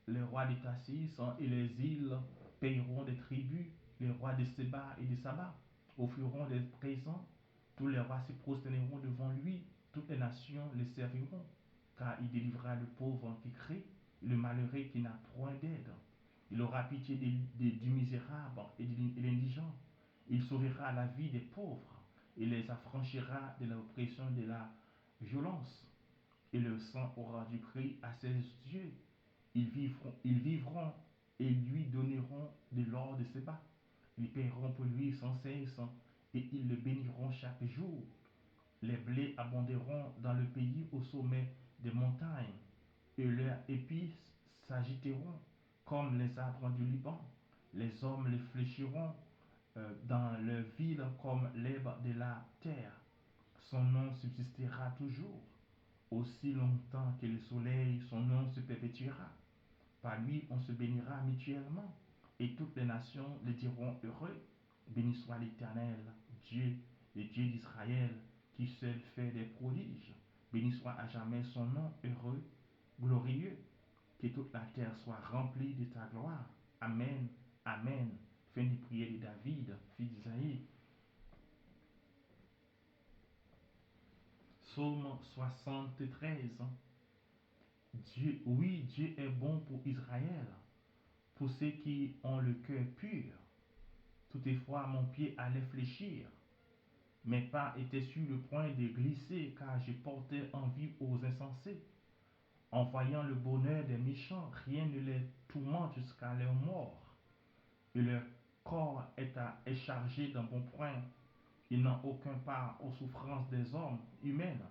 Les rois des Tassis et les îles payeront des tribus. Les rois de Séba et de Saba offriront des présents. Tous les rois se prosterneront devant lui. Toutes les nations le serviront. Car il délivrera le pauvre qui crie et le malheureux qui n'a point d'aide. Il aura pitié du misérable et de l'indigent. Il sauvera la vie des pauvres et les affranchira de l'oppression de la violence. Et le sang aura du prix à ses yeux. Ils vivront et lui donneront de l'or de Séba. Ils paieront pour lui sans cesse et ils le béniront chaque jour. Les blés abonderont dans le pays au sommet des montagnes et leurs épices s'agiteront comme les arbres du Liban. Les hommes les fléchiront dans leur ville comme l'herbe de la terre. Son nom subsistera toujours. Aussi longtemps que le soleil, son nom se perpétuera. Par lui, on se bénira mutuellement, et toutes les nations le diront heureux. Béni soit l'Éternel, Dieu, le Dieu d'Israël, qui seul fait des prodiges. Béni soit à jamais son nom heureux, glorieux. Que toute la terre soit remplie de ta gloire. Amen, Amen. Fin du prière de David, fils d'Isaïe. Psaume 73. Dieu, oui, Dieu est bon pour Israël, pour ceux qui ont le cœur pur. Toutefois, mon pied allait fléchir. Mes pas étaient sur le point de glisser, car je portais envie aux insensés. En voyant le bonheur des méchants, rien ne les tourmente jusqu'à leur mort. Et leur corps est chargé d'un bon point. Ils n'ont aucun part aux souffrances des hommes humaines.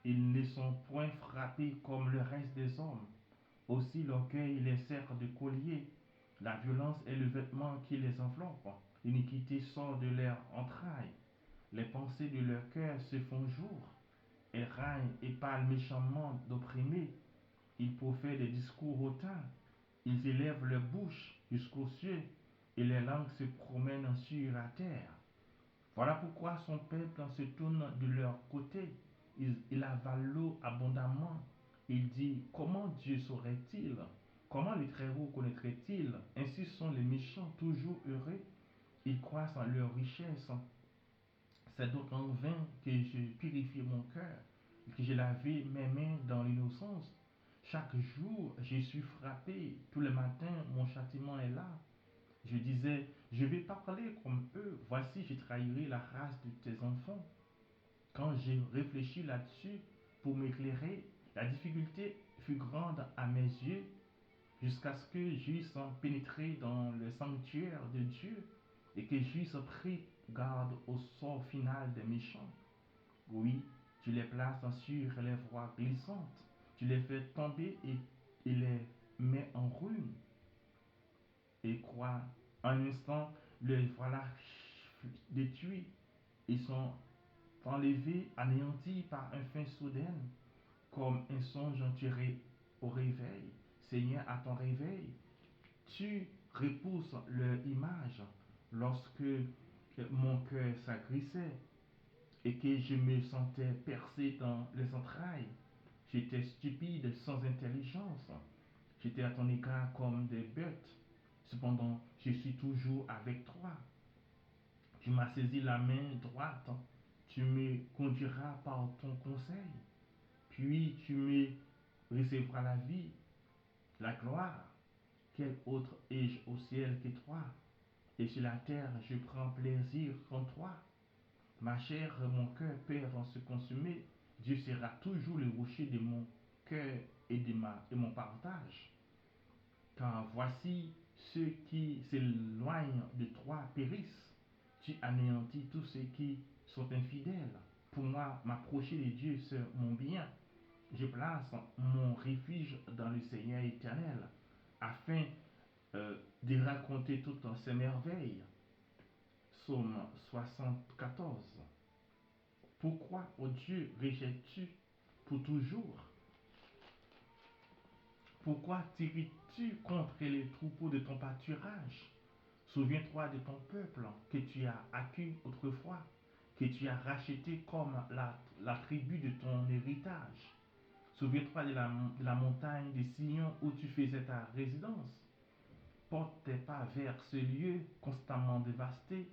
Ils ne sont point frappés comme le reste des hommes. Aussi l'orgueil les sert de collier. La violence est le vêtement qui les enveloppe. L'iniquité sort de leurs entrailles. Les pensées de leur cœur se font jour. Elles règnent et parlent méchamment d'opprimés. Ils profèrent des discours hautains. Ils élèvent leur bouche jusqu'aux cieux et les langues se promènent sur la terre. Voilà pourquoi son peuple se tourne de leur côté. Il avale l'eau abondamment. Il dit, comment Dieu saurait-il? Comment le Très-Haut connaîtrait-il? Ainsi sont les méchants toujours heureux. Ils croissent en leur richesse. C'est donc en vain que je purifie mon cœur, que j'ai lavé mes mains dans l'innocence. Chaque jour, je suis frappé. Tous les matins, mon châtiment est là. Je disais, je vais parler comme eux. Voici, je trahirai la race de tes enfants. Quand j'ai réfléchi là-dessus pour m'éclairer, la difficulté fut grande à mes yeux jusqu'à ce que j'eusse pénétré dans le sanctuaire de Dieu et que j'eusse pris garde au sort final des méchants. Oui, tu les places sur les voies glissantes, tu les fais tomber et les mets en ruine. Et quoi, un instant, les voilà détruits. Ils sont enlevés, anéantis par un fin soudain, comme un songe tiré au réveil. Seigneur, à ton réveil, tu repousses leur image lorsque mon cœur s'agrissait et que je me sentais percé dans les entrailles. J'étais stupide, sans intelligence. J'étais à ton égard comme des bêtes. Cependant, je suis toujours avec toi. Tu m'as saisi la main droite. Tu me conduiras par ton conseil. Puis tu me recevras la vie, la gloire. Quel autre ai-je au ciel que toi? Et sur la terre, je prends plaisir en toi. Ma chair, mon cœur peuvent se consumer. Dieu sera toujours le rocher de mon cœur et de mon partage. Car voici, ceux qui s'éloignent de toi périssent. Tu anéantis tous ceux qui sont infidèles. Pour moi, m'approcher de Dieu, c'est mon bien. Je place mon refuge dans le Seigneur éternel, afin de raconter toutes ses merveilles. Psaume 74. Pourquoi, ô Dieu, rejettes-tu pour toujours? Pourquoi tires-tu contre les troupeaux de ton pâturage? Souviens-toi de ton peuple que tu as acquis autrefois, que tu as racheté comme la tribu de ton héritage. Souviens-toi de la montagne de Sion où tu faisais ta résidence. Porte tes pas vers ce lieu constamment dévasté.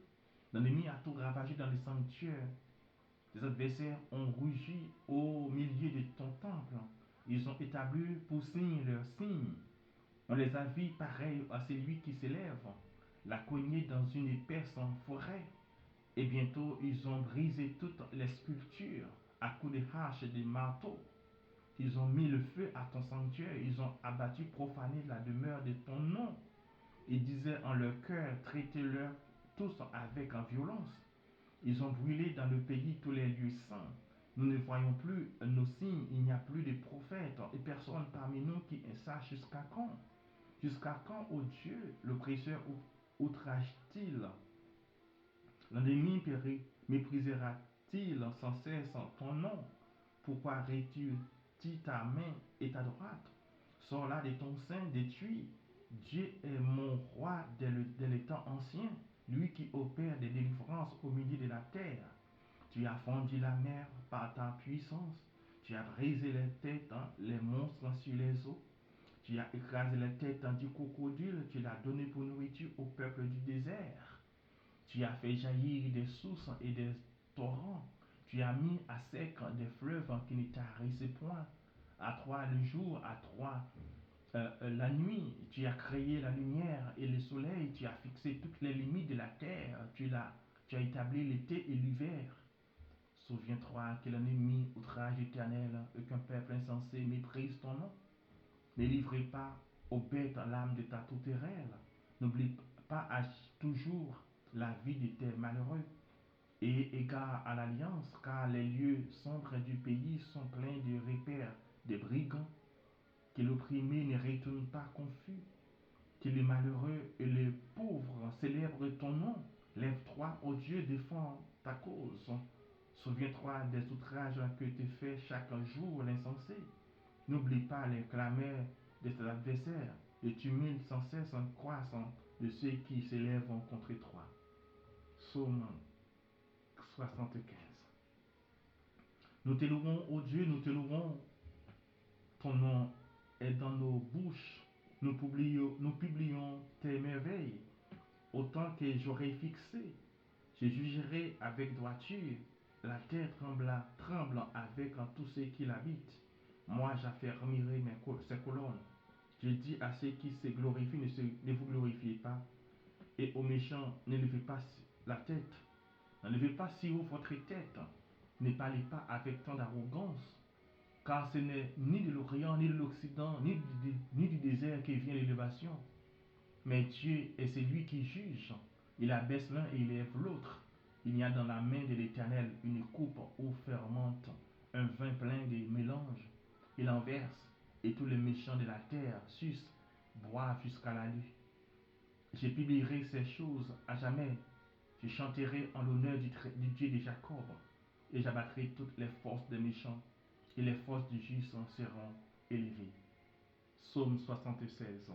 L'ennemi a tout ravagé dans les sanctuaires. Tes adversaires ont rugi au milieu de ton temple. Ils ont établi pour signe leur signe. On les a vus pareils à celui qui s'élève, la cognée dans une épaisse en forêt. Et bientôt ils ont brisé toutes les sculptures à coups de hache et de marteau. Ils ont mis le feu à ton sanctuaire, ils ont abattu, profané la demeure de ton nom. Ils disaient en leur cœur, traitez-leur tous avec violence. Ils ont brûlé dans le pays tous les lieux saints. Nous ne voyons plus nos signes, il n'y a plus de prophètes et personne parmi nous qui sache jusqu'à quand. Jusqu'à quand, ô Dieu, l'oppresseur outrage-t-il? L'ennemi méprisera-t-il sans cesse ton nom? Pourquoi retires-tu ta main et ta droite? Sors là de ton sein, détruis. Dieu est mon roi dès les temps anciens, lui qui opère des délivrances au milieu de la terre. Tu as fondu la mer par ta puissance. Tu as brisé les têtes, les monstres sur les eaux. Tu as écrasé les têtes du crocodile. Tu l'as donné pour nourriture au peuple du désert. Tu as fait jaillir des sources et des torrents. Tu as mis à sec des fleuves qui ne tarissaient point. À toi le jour, à toi la nuit. Tu as créé la lumière et le soleil. Tu as fixé toutes les limites de la terre. Tu as établi l'été et l'hiver. Souviens-toi que l'ennemi outrage éternel et qu'un peuple insensé méprise ton nom. Ne livrez pas aux bêtes l'âme de ta tourterelle. N'oublie pas toujours la vie de tes malheureux et égare à l'alliance, car les lieux sombres du pays sont pleins de repères des brigands. Que l'opprimé ne retourne pas confus, que les malheureux et les pauvres célèbrent ton nom. Lève-toi, ô Dieu, défends ta cause. Souviens-toi des outrages que te fait chaque jour l'insensé. N'oublie pas les clameurs de tes adversaires, le tumulte sans cesse en croissant de ceux qui s'élèvent contre toi. Psaume 75. Nous te louons, ô Dieu, nous te louons. Ton nom est dans nos bouches. Nous publions tes merveilles. Autant que j'aurai fixé, je jugerai avec droiture. La terre tremble avec tous ceux qui l'habitent. Moi, j'affermirai ses colonnes. Je dis à ceux qui se glorifient, ne vous glorifiez pas. Et aux méchants, ne levez pas la tête. Ne levez pas si haut votre tête. Ne parlez pas avec tant d'arrogance. Car ce n'est ni de l'Orient, ni de l'Occident, ni du désert que vient l'élévation. Mais Dieu est celui qui juge. Il abaisse l'un et il élève l'autre. Il y a dans la main de l'Éternel une coupe où fermente un vin plein de mélange. Il en verse, et tous les méchants de la terre sucent, boivent jusqu'à la nuit. Je publierai ces choses à jamais. Je chanterai en l'honneur du Dieu de Jacob, et j'abattrai toutes les forces des méchants, et les forces du juste seront élevées. Psaume 76.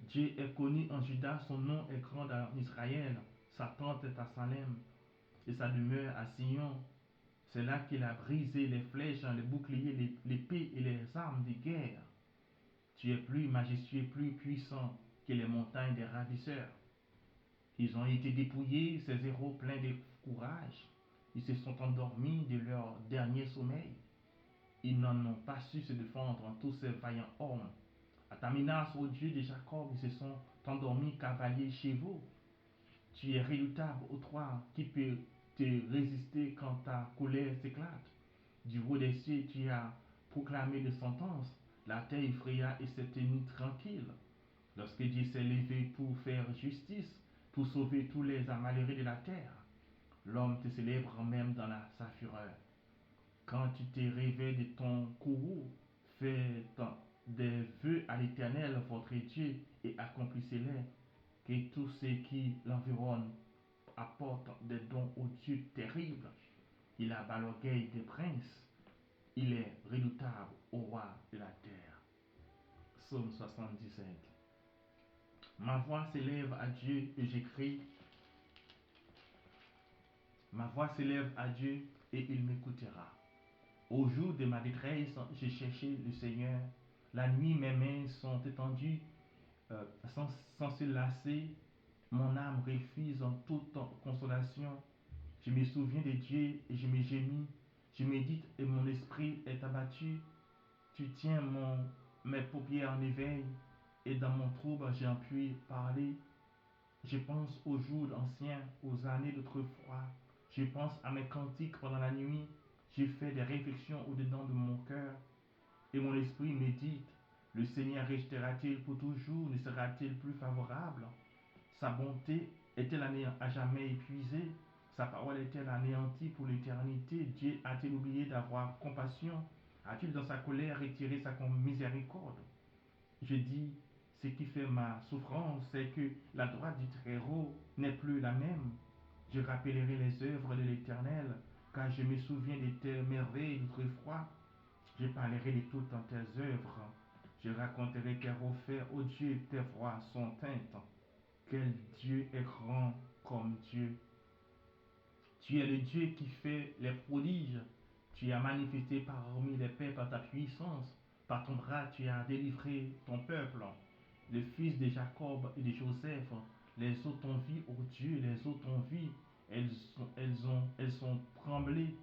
Dieu est connu en Juda, son nom est grand en Israël. Sa tente est à Salem et sa demeure à Sion. C'est là qu'il a brisé les flèches, les boucliers, l'épée et les armes de guerre. Tu es plus majestueux, plus puissant que les montagnes des ravisseurs. Ils ont été dépouillés, ces héros pleins de courage. Ils se sont endormis de leur dernier sommeil. Ils n'en ont pas su se défendre, tous ces vaillants hommes. À ta menace, ô Dieu de Jacob, ils se sont endormis cavaliers chevaux. Tu es redoutable, ô toi, qui peut te résister quand ta colère s'éclate. Du haut des cieux, tu as proclamé des sentences. La terre effraya et s'est tenue tranquille. Lorsque Dieu s'est levé pour faire justice, pour sauver tous les malheureux de la terre, l'homme te célèbre même dans sa fureur. Quand tu te réveilles de ton courroux, fais des vœux à l'Éternel, votre Dieu, et accomplissez-les. Que tous ceux qui l'environnent apportent des dons au Dieu terrible. Il abat l'orgueil des princes. Il est redoutable au roi de la terre. Psaume 77. Ma voix s'élève à Dieu et j'écris. Ma voix s'élève à Dieu et il m'écoutera. Au jour de ma détresse, j'ai cherché le Seigneur. La nuit, mes mains sont étendues sans se lasser. Mon âme refuse en toute consolation. Je me souviens de Dieu et je me gémis. Je médite et mon esprit est abattu. Tu tiens mes paupières en éveil et dans mon trouble j'ai pu parler. Je pense aux jours anciens, aux années d'autrefois. Je pense à mes cantiques pendant la nuit. Je fais des réflexions au-dedans de mon cœur et mon esprit médite. Le Seigneur restera-t-il pour toujours? Ne sera-t-il plus favorable? Sa bonté est-elle à jamais épuisée? Sa parole est-elle anéantie pour l'éternité? Dieu a-t-il oublié d'avoir compassion? A-t-il dans sa colère retiré sa miséricorde? Je dis, ce qui fait ma souffrance, c'est que la droite du Très-Haut n'est plus la même. Je rappellerai les œuvres de l'Éternel, car je me souviens de tes merveilles d'autrefois. Je parlerai de toutes tes œuvres. Je raconterai tes refaits, ô Dieu, tes voix sont teintes. Quel Dieu est grand comme Dieu. Tu es le Dieu qui fait les prodiges. Tu as manifesté parmi les peuples ta puissance. Par ton bras, tu as délivré ton peuple, le fils de Jacob et de Joseph. Les eaux t'ont vu, ô Dieu, les eaux t'ont vu. Elles sont tremblées.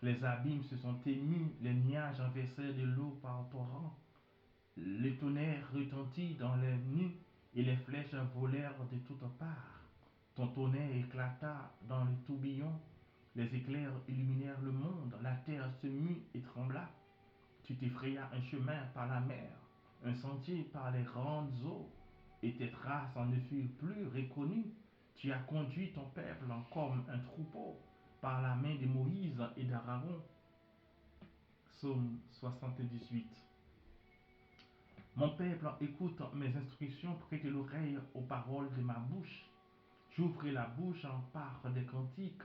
Les abîmes se sont émus. Les nuages ont versé de l'eau par torrent. Le tonnerre retentit dans les nues et les flèches volèrent de toutes parts. Ton tonnerre éclata dans les tourbillons, les éclairs illuminèrent le monde, la terre se mut et trembla. Tu t'effrayas un chemin par la mer, un sentier par les grandes eaux, et tes traces en ne furent plus reconnues. Tu as conduit ton peuple comme un troupeau par la main de Moïse et d'Aaron. Psaume 78. Mon peuple écoute mes instructions, prête l'oreille aux paroles de ma bouche. J'ouvre la bouche en part des cantiques.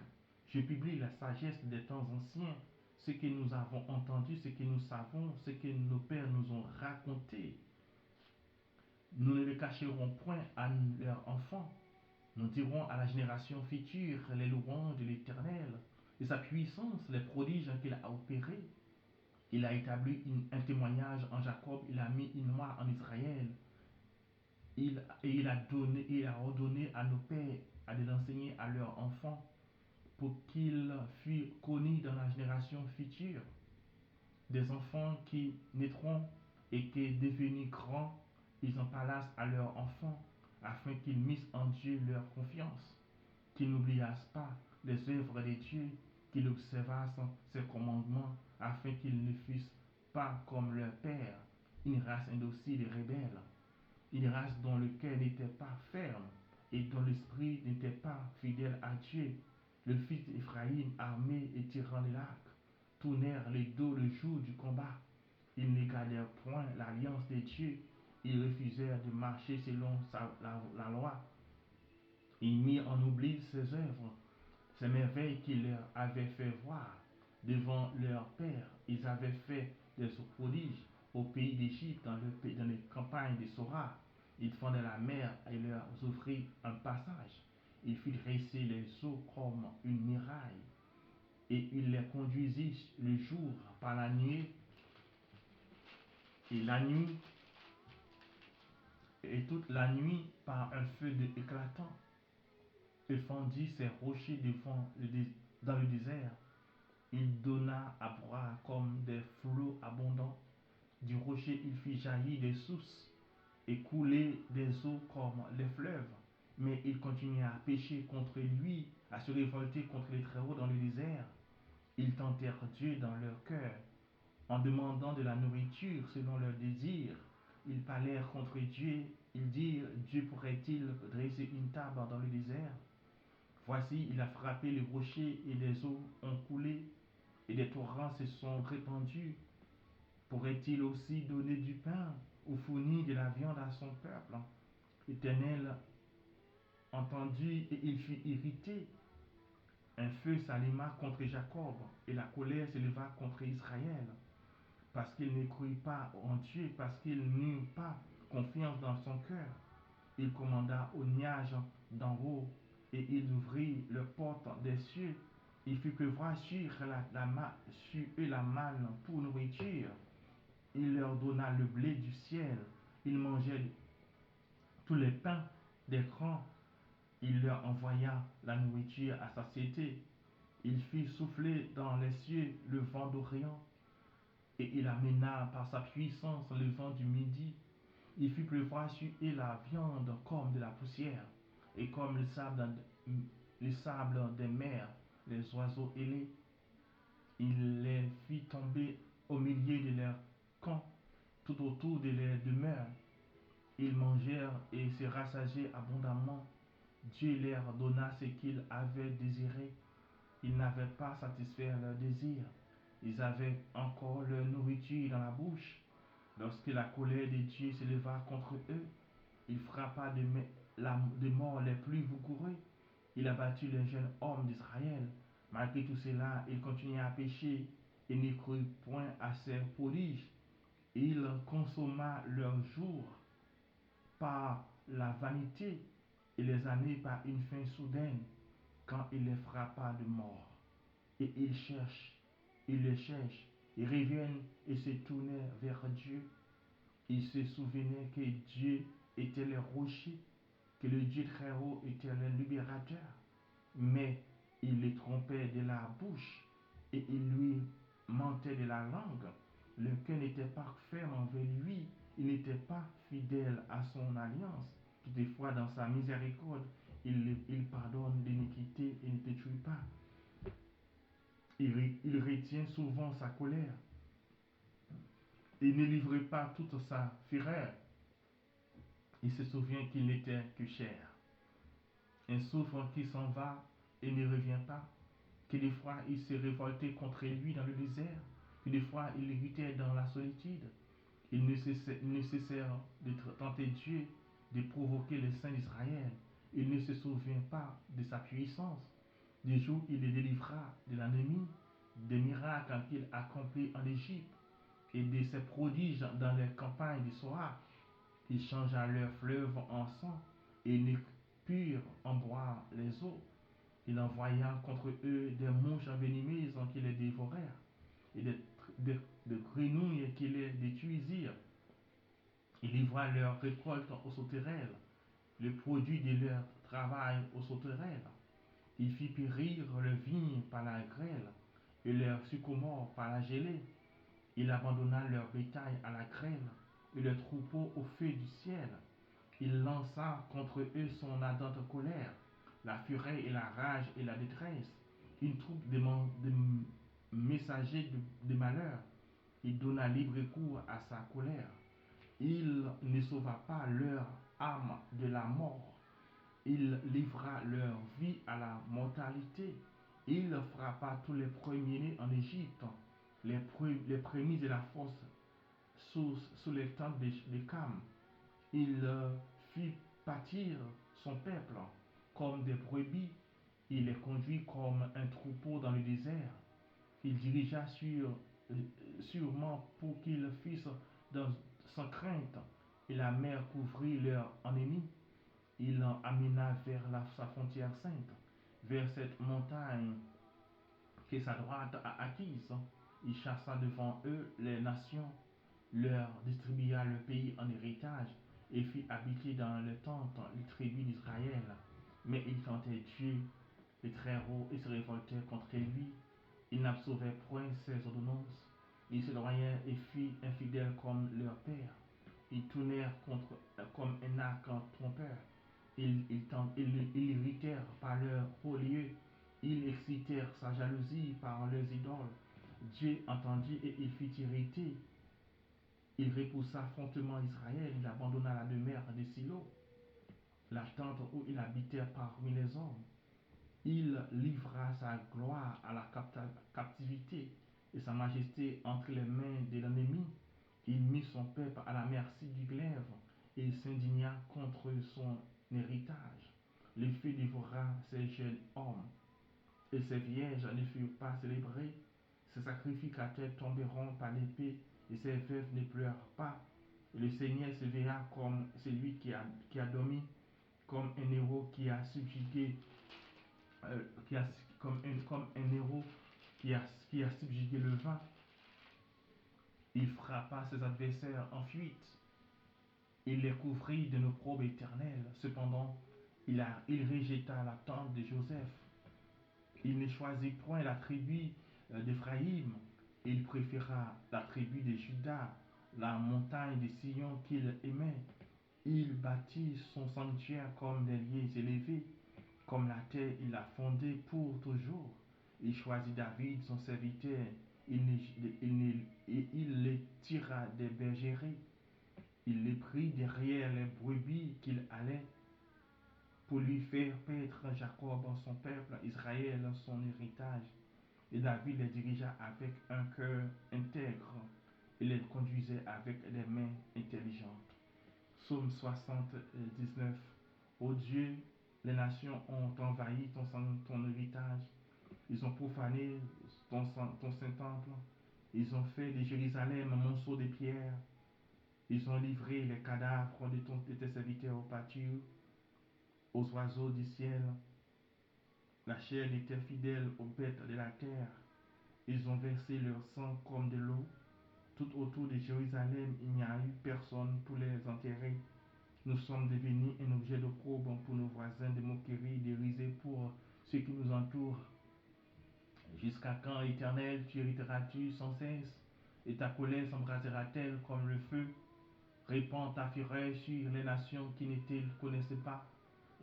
Je publie la sagesse des temps anciens, ce que nous avons entendu, ce que nous savons, ce que nos pères nous ont raconté. Nous ne le cacherons point à leurs enfants. Nous dirons à la génération future les louanges de l'Éternel, de sa puissance, les prodiges qu'il a opérés. Il a établi un témoignage en Jacob, il a mis une loi en Israël. Il a ordonné à nos pères de l'enseigner à leurs enfants pour qu'ils fussent connus dans la génération future. Des enfants qui naîtront et qui, devenus grands, ils en parlassent à leurs enfants afin qu'ils missent en Dieu leur confiance, qu'ils n'oubliassent pas les œuvres de Dieu, qu'ils observassent ses commandements afin qu'ils ne fussent pas comme leur père, une race indocile et rebelle, une race dont le cœur n'était pas ferme et dont l'esprit n'était pas fidèle à Dieu. Le fils d'Éphraïm, armé et tirant les arcs, tournèrent les dos le jour du combat. Ils ne gardèrent point l'alliance de Dieu. Ils refusèrent de marcher selon la loi. Ils mirent en oubli ses œuvres, ces merveilles qu'il leur avait fait voir devant leur père. Ils avaient fait des prodiges au pays d'Égypte, dans les campagnes de Sora. Ils fendaient la mer et leur offrirent un passage. Ils firent dresser les eaux comme une muraille, et il les conduisit le jour par la nuit, et la nuit, et toute la nuit par un feu éclatant. Il fendit ses rochers dans le désert. Il donna à boire comme des flots abondants. Du rocher, il fit jaillir des sources et couler des eaux comme les fleuves. Mais ils continuaient à pécher contre lui, à se révolter contre les Très-Hauts dans le désert. Ils tentèrent Dieu dans leur cœur, en demandant de la nourriture selon leurs désirs. ils parlèrent contre Dieu. Ils dirent, Dieu pourrait-il dresser une table dans le désert? Voici, il a frappé les rochers et les eaux ont coulé et des torrents se sont répandus. Pourrait-il aussi donner du pain ou fournir de la viande à son peuple? L'Éternel entendit et il fut irrité. Un feu s'alluma contre Jacob et la colère s'éleva contre Israël, parce qu'il ne crut pas en Dieu, parce qu'il n'eut pas confiance dans son cœur. Il commanda au nuage d'en haut et il ouvrit les portes des cieux. Il fit pleuvoir sur eux la manne pour nourriture. Il leur donna le blé du ciel. Ils mangeaient tous les pains des grands. Il leur envoya la nourriture à satiété. Il fit souffler dans les cieux le vent d'Orient et il amena par sa puissance le vent du midi. Il fit pleuvoir sur eux la viande comme de la poussière et comme le sable des mers, les oiseaux ailés. Il les fit tomber au milieu de leurs camps, tout autour de leurs demeures. Ils mangèrent et se rassasièrent abondamment. Dieu leur donna ce qu'ils avaient désiré. Ils n'avaient pas satisfait leur désir. Ils avaient encore leur nourriture dans la bouche. Lorsque la colère de Dieu s'éleva contre eux, il frappa de mort les plus vigoureux. Il abattit les jeunes hommes d'Israël. Malgré tout cela, ils continuaient à pécher et ne crurent point à ses prodiges. Il consomma leurs jours par la vanité et les années par une fin soudaine, quand il les frappa de mort. Et ils les cherchent, ils reviennent et se tournèrent vers Dieu. Ils se souvenaient que Dieu était le rocher, que le Dieu très haut était le libérateur. Mais il les trompait de la bouche et il lui mentait de la langue. Le cœur n'était pas ferme envers lui, il n'était pas fidèle à son alliance. Toutefois, dans sa miséricorde, il pardonne l'iniquité et ne détruit pas. Il retient souvent sa colère. Il ne livre pas toute sa fureur. Il se souvient qu'il n'était que chair. Un souffle qui s'en va et ne revient pas. Que des fois il se révoltait contre lui dans le désert. Que des fois il luttait dans la solitude. Il ne cessait de tenter Dieu, de provoquer les saints d'Israël. Il ne se souvient pas de sa puissance, des jours il les délivra de l'ennemi, des miracles qu'il accomplit en Égypte et de ses prodiges dans les campagnes du Soa. Il changea leurs fleuves en sang et ne purent en boire les eaux. Il envoya contre eux des mouches venimeuses qui les dévorèrent et des grenouilles qui les détruisirent. Il livra leur récolte aux sauterelles, le produit de leur travail aux sauterelles. Il fit périr le vigne par la grêle et leur sycomore par la gelée. Il abandonna leur bétail à la grêle et leurs troupeaux au feu du ciel. Il lança contre eux son ardente colère, la fureur et la rage et la détresse, une troupe de messagers de malheur. Il donna libre cours à sa colère. Il ne sauva pas leur âme de la mort. Il livra leur vie à la mortalité. Il frappa tous les premiers-nés en Égypte, les prémices de la force sous les tentes de Cam. Il fit pâtir son peuple comme des brebis. Il les conduit comme un troupeau dans le désert. Il dirigea sûrement pour qu'ils fussent sans crainte, et la mer couvrit leur ennemi. Il en amena vers sa frontière sainte, vers cette montagne que sa droite a acquise. Il chassa devant eux les nations, leur distribua le pays en héritage, et fit habiter dans les tentes les tribus d'Israël. Mais il tentait Dieu, le Très-Haut, et se révoltait contre lui. Il n'absorbait point ses ordonnances. Ils s'éloignèrent et furent infidèles comme leur père. Ils tournèrent comme un arc trompeur. Ils l'irritèrent par leur haut lieu. Ils excitèrent sa jalousie par leurs idoles. Dieu entendit et il fut irrité. Il repoussa fortement Israël, il abandonna la demeure de Silo, la tente où il habitait parmi les hommes. Il livra sa gloire à la captivité et sa majesté entre les mains de l'ennemi. Il mit son peuple à la merci du glaive et il s'indigna contre son héritage. Le feu dévora ses jeunes hommes et ses vierges ne furent pas célébrées. Ses sacrificateurs tomberont par l'épée et ses veuves ne pleurent pas. Et le Seigneur se verra comme celui qui a dormi, comme un héros qui a subjugué, qui a, comme un héros qui a subjugué le vent. Il frappa ses adversaires en fuite. Il les couvrit de opprobre éternel. Cependant, il rejeta la tente de Joseph. Il ne choisit point la tribu d'Éphraïm. Il préféra la tribu de Juda, la montagne de Sion qu'il aimait. Il bâtit son sanctuaire comme des lieux élevés. Comme la terre, il l'a fondée pour toujours. Il choisit David, son serviteur. Il le tira des bergeries. Il le prit derrière les brebis qu'il allait pour lui faire paître Jacob son peuple, Israël son héritage. Et David les dirigea avec un cœur intègre et les conduisait avec des mains intelligentes. Psaume 79. Ô Dieu, les nations ont envahi ton héritage. Ils ont profané ton Saint-Temple. Ils ont fait de Jérusalem un monceau de pierres. Ils ont livré les cadavres de tes serviteurs au pâture, aux oiseaux du ciel, la chair de tes fidèles aux bêtes de la terre. Ils ont versé leur sang comme de l'eau. Tout autour de Jérusalem, il n'y a eu personne pour les enterrer. Nous sommes devenus un objet d'opprobre pour nos voisins, de moquerie, de risée pour ceux qui nous entourent. Jusqu'à quand, Éternel, tu irriteras-tu sans cesse, et ta colère s'embrasera-t-elle comme le feu? Répands ta fureur sur les nations qui ne te connaissent pas,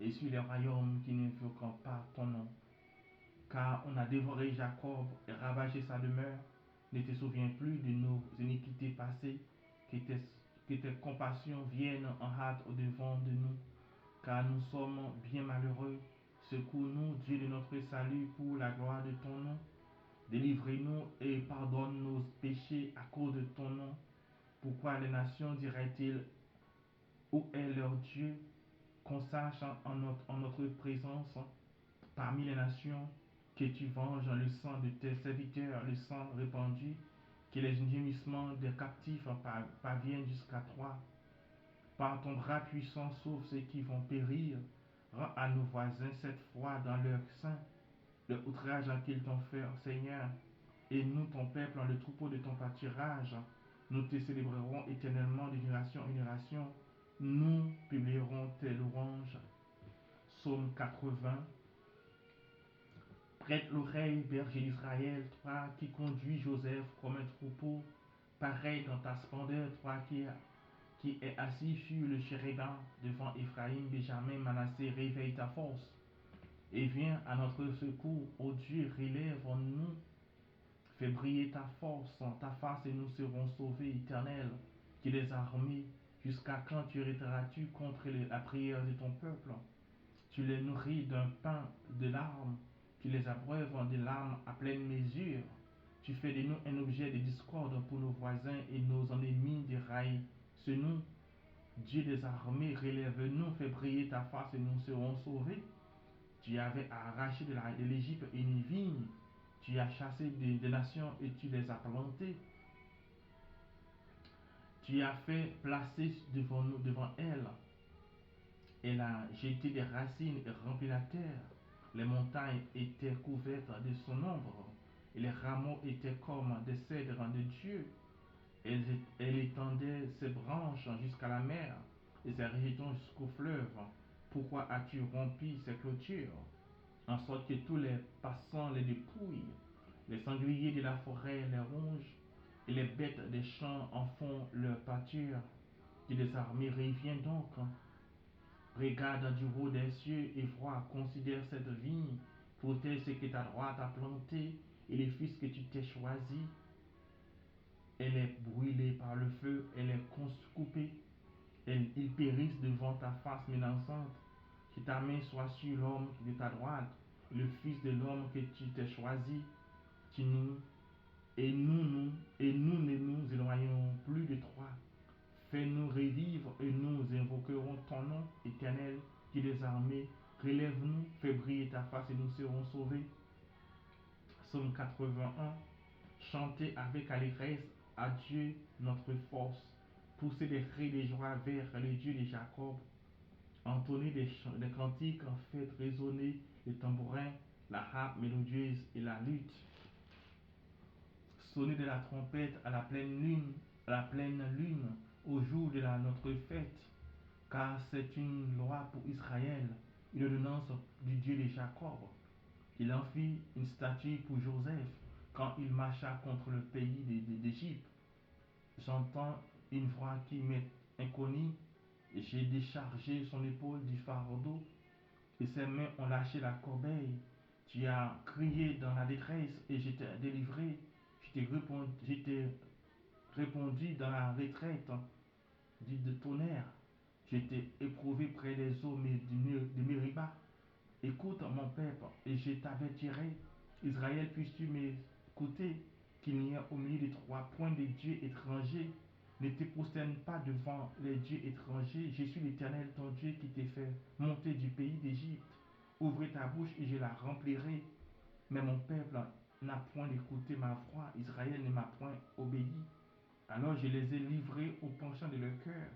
et sur les royaumes qui n'invoquent pas ton nom. Car on a dévoré Jacob et ravagé sa demeure. Ne te souviens plus de nos iniquités passées, que tes compassions viennent en hâte au-devant de nous, car nous sommes bien malheureux. Secours-nous, Dieu de notre salut, pour la gloire de ton nom. Délivre-nous et pardonne nos péchés à cause de ton nom. Pourquoi les nations diraient-ils, où est leur Dieu? Qu'on sache en notre présence parmi les nations que tu venges le sang de tes serviteurs, le sang répandu, que les gémissements des captifs parviennent jusqu'à toi. Par ton bras puissant, sauve ceux qui vont périr. Rends à nos voisins cette foi dans leur sein, le outrage qu'ils t'ont fait, Seigneur. Et nous, ton peuple, le troupeau de ton pâturage, nous te célébrerons éternellement de génération en génération. Nous publierons tes louanges. Psaume 80. Prête l'oreille, berger d'Israël, toi qui conduis Joseph comme un troupeau, pareil dans ta splendeur, toi qui es assis sur le chérubin devant Éphraïm, Benjamin, Manassé, réveille ta force et viens à notre secours. Ô Dieu, relève-nous, fais briller ta force, ta face et nous serons sauvés, Éternel, qui les armées. Jusqu'à quand tu arrêteras-tu contre la prière de ton peuple? Tu les nourris d'un pain de larmes, tu les abreuves de larmes à pleine mesure. Tu fais de nous un objet de discorde pour nos voisins et nos ennemis déraillent ce nous. Dieu des armées, relève-nous, fais briller ta face et nous serons sauvés. Tu avais arraché de l'Égypte une vigne, tu as chassé des nations et tu les as plantées. Tu as fait placer devant nous, devant elle. Elle a jeté des racines et rempli la terre. Les montagnes étaient couvertes de son ombre, et les rameaux étaient comme des cèdres de Dieu. Elle étendait ses branches jusqu'à la mer et ses rejetons jusqu'au fleuve. Pourquoi as-tu rompu ses clôtures, en sorte que tous les passants les dépouillent? Les sangliers de la forêt les rongent, et les bêtes des champs en font leur pâture. Tu les armées, reviens donc. Regarde du haut des cieux et vois, considère cette vigne, protège ce que ta droite a planté et les fils que tu t'es choisi. Elle est brûlée par le feu, elle est coupée, ils périssent devant ta face menaçante. Que ta main soit sur l'homme de ta droite, le fils de l'homme que tu t'es choisi. Tu nous, et nous ne nous éloignons plus de toi. Fais-nous revivre et nous invoquerons ton nom éternel, qui des armées. Relève-nous, fais briller ta face et nous serons sauvés. Psaume 81. Chantez avec allégresse à Dieu notre force. Poussez des cris de joie vers le Dieu de Jacob. Entonnez des cantiques, faites résonner les tambourins, la harpe mélodieuse et la lutte. Sonnez de la trompette à la pleine lune, au jour de notre fête, car c'est une loi pour Israël, une ordonnance du Dieu de Jacob. Il en fit une statue pour Joseph quand il marcha contre le pays d'Égypte. J'entends une voix qui m'est inconnue, et j'ai déchargé son épaule du fardeau, et ses mains ont lâché la corbeille. Tu as crié dans la détresse, et je t'ai délivré. Je t'ai répondu dans la retraite du de tonnerre. Je t'ai éprouvé près des eaux de Mériba. Écoute mon peuple, et je t'avertirai. Israël, puisses-tu m'écouter, qu'il n'y ait au milieu de trois points de dieux étrangers. Ne te prosterne pas devant les dieux étrangers. Je suis l'Éternel, ton Dieu, qui t'ai fait monter du pays d'Égypte. Ouvre ta bouche et je la remplirai. Mais mon peuple n'a point écouté ma voix. Israël ne m'a point obéi. Alors je les ai livrés au penchant de leur cœur.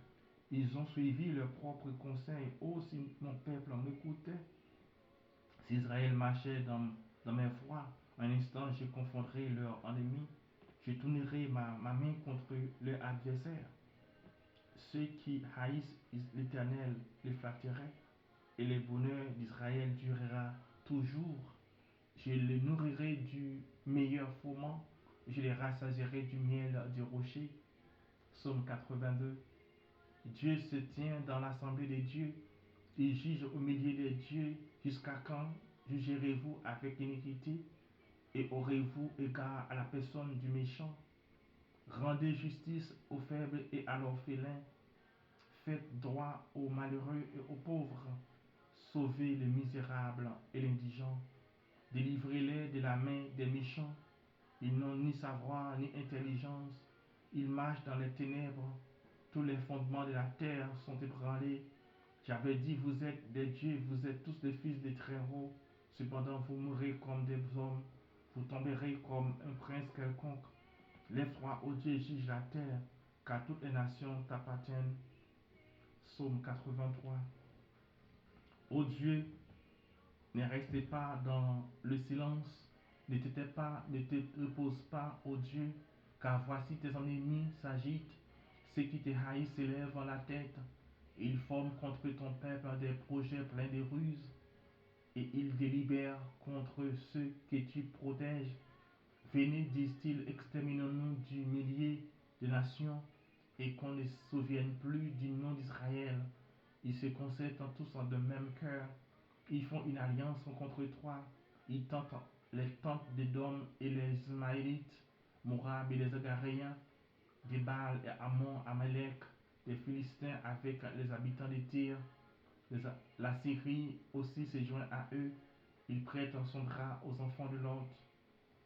Ils ont suivi leurs propres conseils. Oh, si mon peuple m'écoutait, si Israël marchait dans mes voies, un instant je confondrai leurs ennemis. Je tournerai ma main contre leur adversaire. Ceux qui haïssent l'Éternel les flatteraient, et le bonheur d'Israël durera toujours. Je les nourrirai du meilleur fourment, je les rassasierai du miel du rocher. Psaume 82. Dieu se tient dans l'assemblée des dieux, il juge au milieu des dieux. Jusqu'à quand jugerez-vous avec iniquité et aurez-vous égard à la personne du méchant? Rendez justice aux faibles et à l'orphelin, faites droit aux malheureux et aux pauvres, sauvez les misérables et l'indigent, délivrez-les de la main des méchants. Ils n'ont ni savoir ni intelligence, ils marchent dans les ténèbres, tous les fondements de la terre sont ébranlés. J'avais dit, vous êtes des dieux, vous êtes tous des fils des très-hauts, cependant vous mourrez comme des hommes, vous tomberez comme un prince quelconque. Lève-toi, ô Dieu, juge la terre, car toutes les nations t'appartiennent. Psaume 83. Ô Dieu, ne restez pas dans le silence, ne te repose pas, ô Dieu, car voici tes ennemis s'agitent, ceux qui te haïssent s'élèvent la tête, ils forment contre ton peuple des projets pleins de ruses, et ils délibèrent contre ceux que tu protèges. Venez, disent-ils, exterminons-nous du millier de nations, et qu'on ne se souvienne plus du nom d'Israël. Ils se concertent tous en de même cœur. Ils font une alliance contre toi. Ils tentent les tentes d'Édom et les Ismaélites, Moab et les Agaréens, des Baal et Ammon, Amalek, des Philistins avec les habitants de Tyr. La Syrie aussi se joint à eux. Ils prêtent son bras aux enfants de Lot.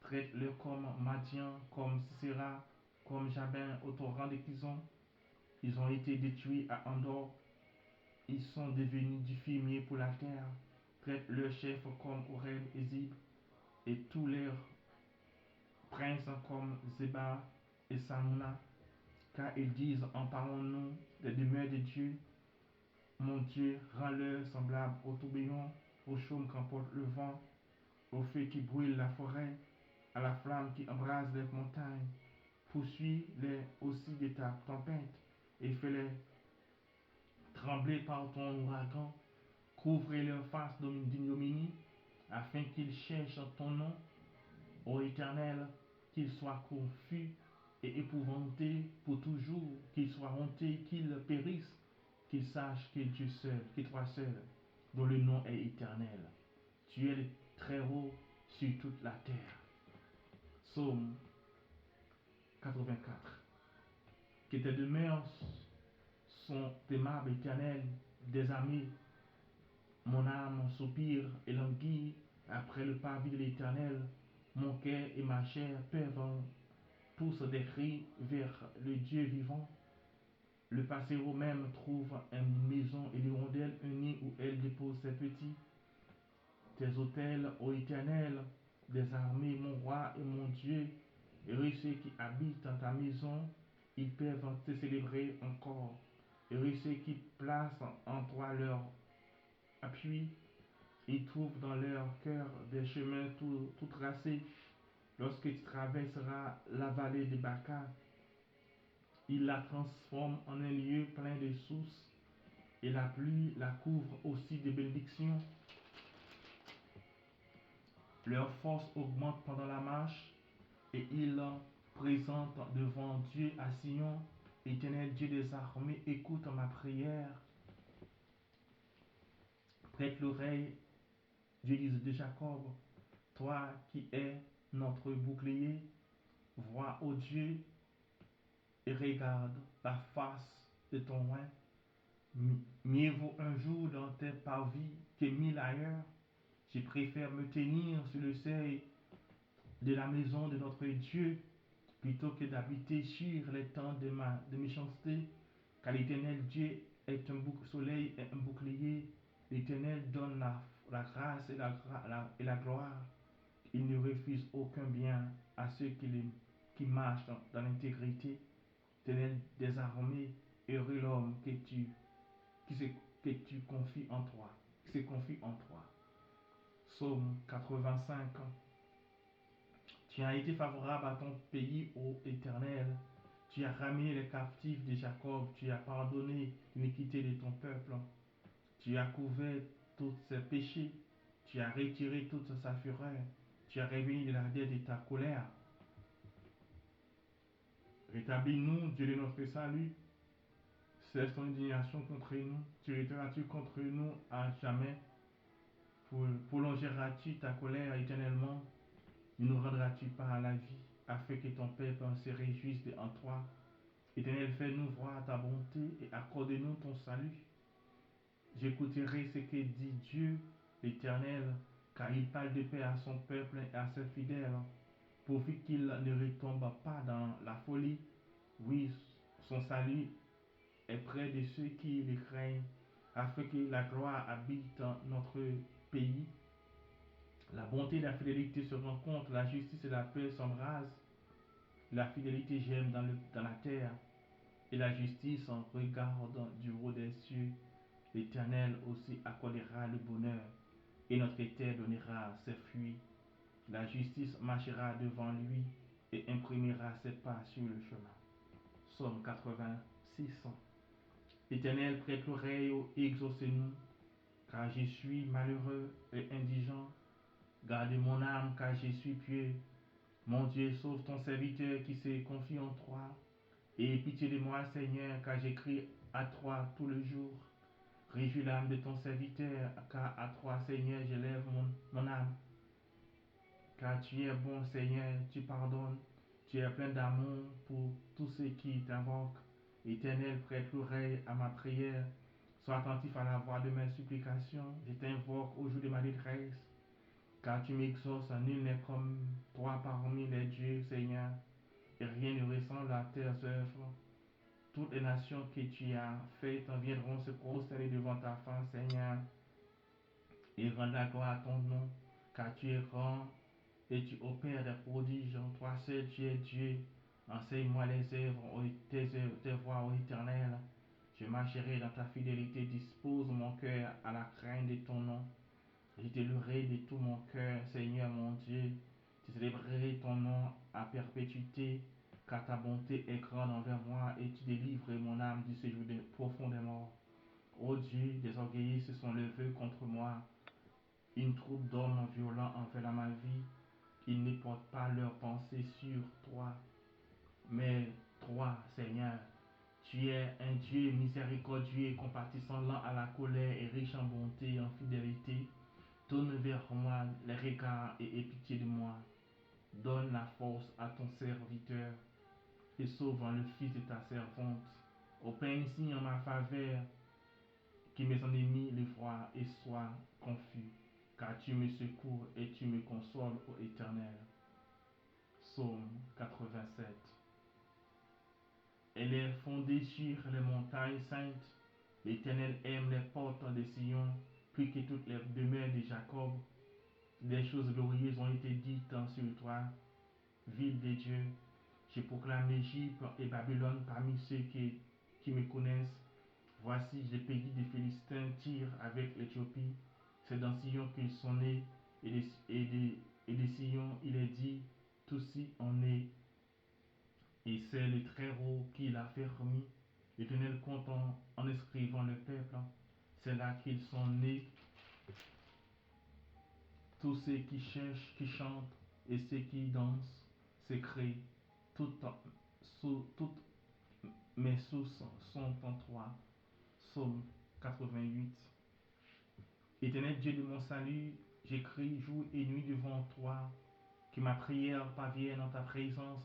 Traite-le comme Madian, comme Sisera, comme Jabin au torrent de Kizon. Ils ont été détruits à Andorre. Ils sont devenus du fumier pour la terre. Traite leurs chefs comme Oreb et Zib, et tous leurs princes comme Zeba et Salmuna, car ils disent, emparons-nous des demeures de Dieu. Mon Dieu, rends-leur semblable au tourbillon, au chaume qu'emporte le vent, au feu qui brûle la forêt, à la flamme qui embrase les montagnes. Poursuis-les aussi de ta tempête et fais-les trembler par ton ouragan. Couvrez leur face d'ignominie afin qu'ils cherchent ton nom, ô Éternel, qu'ils soient confus et épouvantés pour toujours, qu'ils soient hontés, qu'ils périssent, qu'ils sachent que Dieu seul, que toi seul, dont le nom est éternel. Tu es le très haut sur toute la terre. Psaume 84. Que tes demeures sont aimables, éternelles, des amis. Mon âme soupire et languit après le pavis de l'Éternel. Mon cœur et ma chair peuvent poussent des cris vers le Dieu vivant. Le passéro même trouve une maison et l'hirondelle un nid où elle dépose ses petits. Tes autels, ô Éternel, des armées, mon roi et mon Dieu, heureux ceux qui habitent dans ta maison, ils peuvent te célébrer encore. Heureux ceux qui placent en toi leur appui, ils trouvent dans leur cœur des chemins tout tracés. Lorsque tu traverseras la vallée de Baca, il la transforme en un lieu plein de sources et la pluie la couvre aussi de bénédictions. Leur force augmente pendant la marche et ils présentent devant Dieu à Sion. Éternel Dieu des armées, écoute ma prière. Prête l'oreille, Dieu de Jacob, toi qui es notre bouclier, vois, ô Dieu, et regarde la face de ton roi. Mieux vaut un jour dans tes parvis que 1000 ailleurs. Je préfère me tenir sur le seuil de la maison de notre Dieu plutôt que d'habiter sur les tentes de méchanceté. Car l'Éternel Dieu est un soleil et un bouclier. L'Éternel donne la grâce et la gloire. Il ne refuse aucun bien à ceux qui marchent dans l'intégrité. L'Éternel des armées, heureux l'homme qui se, que tu confies en toi, qui se confie en toi. Psaume 85. Tu as été favorable à ton pays, ô Éternel. Tu as ramené les captifs de Jacob. Tu as pardonné l'iniquité de ton peuple. Tu as couvert tous ses péchés. Tu as retiré toute sa fureur. Tu as révélé l'ardeur de ta colère. Rétablis-nous, Dieu de notre salut. Cesse ton indignation contre nous. Tu retireras-tu contre nous à jamais. Prolongeras-tu ta colère éternellement. Ne nous rendras-tu pas à la vie, afin que ton peuple se réjouisse en toi. Éternel, fais-nous voir ta bonté et accorde-nous ton salut. J'écouterai ce que dit Dieu, l'Éternel, car il parle de paix à son peuple et à ses fidèles, pourvu qu'il ne retombe pas dans la folie. Oui, son salut est près de ceux qui le craignent, afin que la gloire habite dans notre pays. La bonté et la fidélité se rencontrent, la justice et la paix s'embrasent. La fidélité germe dans la terre, et la justice en regarde du haut des cieux. L'Éternel aussi accordera le bonheur, et notre terre donnera ses fruits. La justice marchera devant lui, et imprimera ses pas sur le chemin. Psaume 86. L'Éternel, prête l'oreille et exauce-nous, car je suis malheureux et indigent. Garde mon âme, car je suis pieux. Mon Dieu, sauve ton serviteur qui se confie en toi. Et pitié de moi, Seigneur, car j'écris à toi tout le jour. Réjouis l'âme de ton serviteur, car à toi, Seigneur, j'élève mon âme. Car tu es bon, Seigneur, tu pardonnes. Tu es plein d'amour pour tous ceux qui t'invoquent. Éternel, prête l'oreille à ma prière. Sois attentif à la voix de mes supplications. Je t'invoque au jour de ma détresse. Car tu m'exauces, nul n'est comme toi parmi les dieux, Seigneur, et rien ne ressemble à tes œuvres. Toutes les nations que tu as faites viendront se prosterner devant ta face, Seigneur, et rendre la gloire à ton nom, car tu es grand et tu opères des prodiges. Toi seul, tu es Dieu. Enseigne-moi les œuvres, tes voies, ô Éternel. Je marcherai dans ta fidélité. Dispose mon cœur à la crainte de ton nom. Je te louerai de tout mon cœur, Seigneur mon Dieu. Je célébrerai ton nom à perpétuité, car ta bonté est grande envers moi et tu délivres mon âme du séjour profond des morts. Ô Dieu, des orgueilleux se sont levés contre moi. Une troupe d'hommes violents envers ma vie. Ils ne portent pas leurs pensées sur toi, mais toi, Seigneur. Tu es un Dieu miséricordieux et compatissant, lent à la colère et riche en bonté et en fidélité. Tourne vers moi les regards et aie pitié de moi. Donne la force à ton serviteur. et sauve le fils de ta servante. Opère ainsi en ma faveur, que mes ennemis le voient et soient confus, car tu me secours et tu me consoles, ô Éternel. Psaume 87. Elle est fondée sur les montagnes saintes. L'Éternel aime les portes de Sion, plus que toutes les demeures de Jacob. Des choses glorieuses ont été dites sur toi, ville de Dieu. Je proclame l'Égypte et Babylone parmi ceux qui me connaissent. Voici, les pays des Philistins tirent avec l'Éthiopie. C'est dans Sion qu'ils sont nés, et de Sion il est dit, tous y en est. Et c'est le Très-Haut qui l'a fait remis. L'Éternel compte en inscrivant le peuple. C'est là qu'ils sont nés, tous ceux qui cherchent, qui chantent, et ceux qui dansent, s'écrient. Toutes, toutes mes sources sont en toi. Psaume 88. Éternel Dieu de mon salut, j'écris jour et nuit devant toi, que ma prière parvienne en ta présence.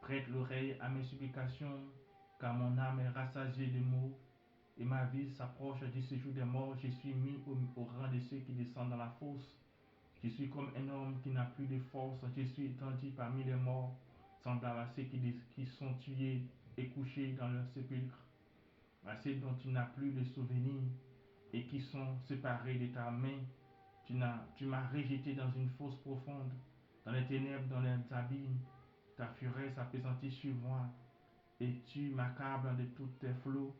Prête l'oreille à mes supplications, car mon âme est rassasiée de maux, et ma vie s'approche du séjour des morts. Je suis mis au rang de ceux qui descendent dans la fosse. Je suis comme un homme qui n'a plus de force. Je suis étendu parmi les morts, semblable à ceux qui sont tués et couchés dans leur sépulcre, à ceux dont tu n'as plus de souvenir et qui sont séparés de ta main. Tu m'as rejeté dans une fosse profonde, dans les ténèbres, dans les abîmes. Ta fureur s'appesantit sur moi, et tu m'accables de tous tes flots.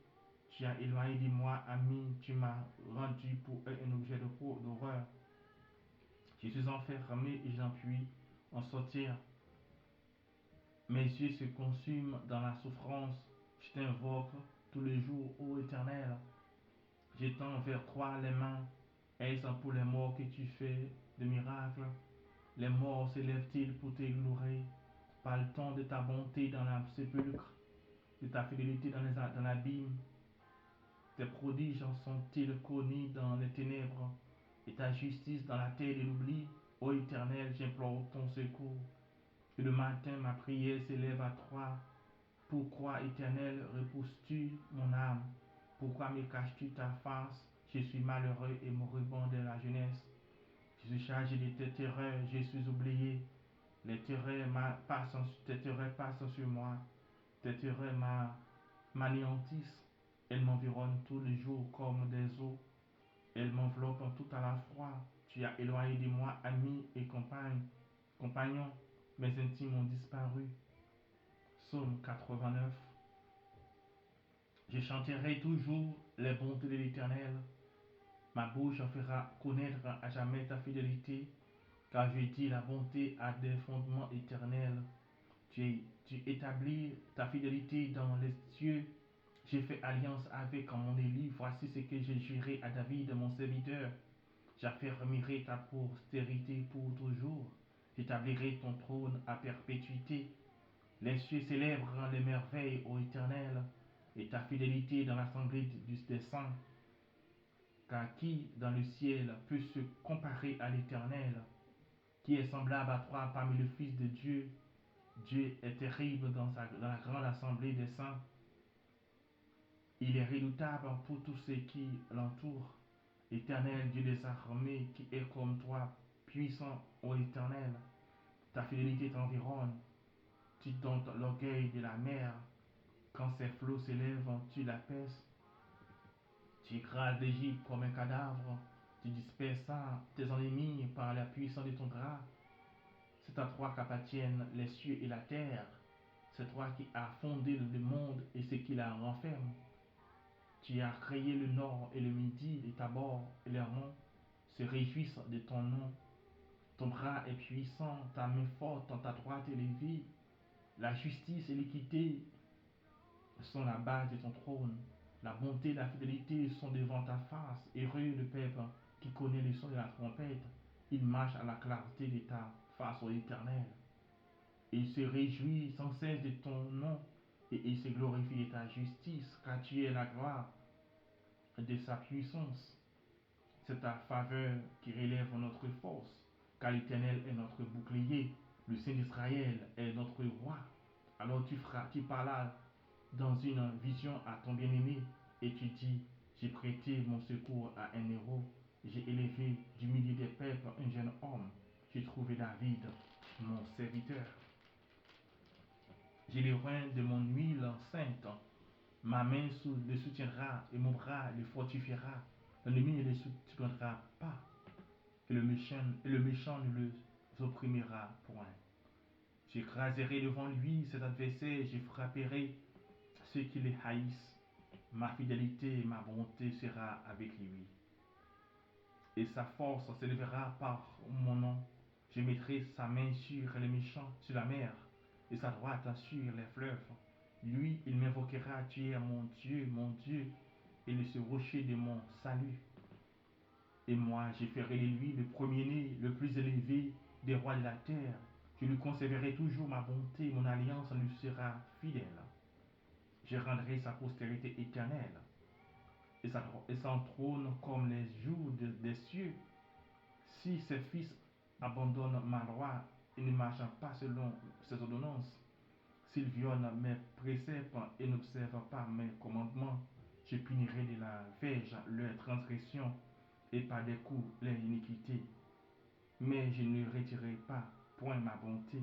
Tu as éloigné de moi, ami, tu m'as rendu pour eux un objet d'horreur. Je suis enfermé et j'en puis en sortir. Mes yeux se consument dans la souffrance. Je t'invoque tous les jours, ô Éternel. J'étends vers toi les mains. Est-ce pour les morts que tu fais de miracles? Les morts s'élèvent-ils pour te glorifier? Parle-t-on de ta bonté dans la sépulcre, de ta fidélité dans l'abîme? Tes prodiges sont-ils connus dans les ténèbres, et ta justice dans la terre de l'oubli? Ô Éternel, j'implore ton secours. Et le matin, ma prière s'élève à toi. Pourquoi, Éternel, repousses-tu mon âme? Pourquoi me caches-tu ta face? Je suis malheureux et moribond de la jeunesse. Je suis chargé de tes terreurs, je suis oublié. Tes terreurs passent sur moi. Tes terreurs m'anéantissent. Elles m'environnent tous les jours comme des eaux. Elles m'enveloppent tout à la fois. Tu as éloigné de moi, amis et compagnons. Mes intimes ont disparu. Psaume 89. Je chanterai toujours les bontés de l'Éternel. Ma bouche fera connaître à jamais ta fidélité, car je dis la bonté a des fondements éternels. Tu établis ta fidélité dans les cieux. J'ai fait alliance avec mon élu. Voici ce que j'ai juré à David, mon serviteur. J'affermirai ta postérité pour toujours. J'établirai ton trône à perpétuité. Les cieux célèbrent les merveilles, ô Éternel, et ta fidélité dans l'assemblée des saints. Car qui dans le ciel peut se comparer à l'Éternel, qui est semblable à toi parmi le Fils de Dieu? Dieu est terrible dans la grande assemblée des saints. Il est redoutable pour tous ceux qui l'entourent. Éternel, Dieu des armées, qui est comme toi, puissant, ô Éternel, ta fidélité t'environne. Tu domptes l'orgueil de la mer. Quand ses flots s'élèvent, tu l'apaisses. Tu écrases l'Égypte comme un cadavre. Tu disperses tes ennemis par la puissance de ton bras. C'est à toi qu'appartiennent les cieux et la terre. C'est toi qui as fondé le monde et ce qui la renferme. Tu as créé le nord et le midi, les Tabor et les monts se réjouissent de ton nom. Ton bras est puissant, ta main forte, ta droite élevée. La justice et l'équité sont la base de ton trône. La bonté et la fidélité sont devant ta face. Heureux le peuple qui connaît le son de la trompette. Il marche à la clarté de ta face, ô Éternel. Il se réjouit sans cesse de ton nom et il se glorifie de ta justice, car tu es la gloire de sa puissance. C'est ta faveur qui relève notre force, car l'Éternel est notre bouclier. Le Saint d'Israël est notre roi. Alors tu parlas dans une vision à ton bien-aimé et tu dis, j'ai prêté mon secours à un héros, j'ai élevé du milieu des peuples un jeune homme, j'ai trouvé David, mon serviteur. J'ai les reins de mon huile sainte, ma main le soutiendra et mon bras le fortifiera. L'ennemi ne le soutiendra pas et le méchant ne le opprimera point. J'écraserai devant lui ses adversaires, je frapperai ceux qui les haïssent. Ma fidélité et ma bonté sera avec lui. Et sa force s'élèvera par mon nom. Je mettrai sa main sur les méchants, sur la mer, et sa droite sur les fleuves. Lui, il m'invoquera, tu es mon Dieu, et le rocher de mon salut. Et moi, je ferai de lui le premier-né, le plus élevé des rois de la terre. Je lui conserverai toujours ma bonté, mon alliance lui sera fidèle. Je rendrai sa postérité éternelle et son trône comme les jours des cieux. Si ses fils abandonnent ma loi et ne marchent pas selon ses ordonnances, s'ils violent mes préceptes et n'observent pas mes commandements, je punirai de la verge leur transgression et par des coups leur iniquité. Mais je ne retirerai pas point ma bonté,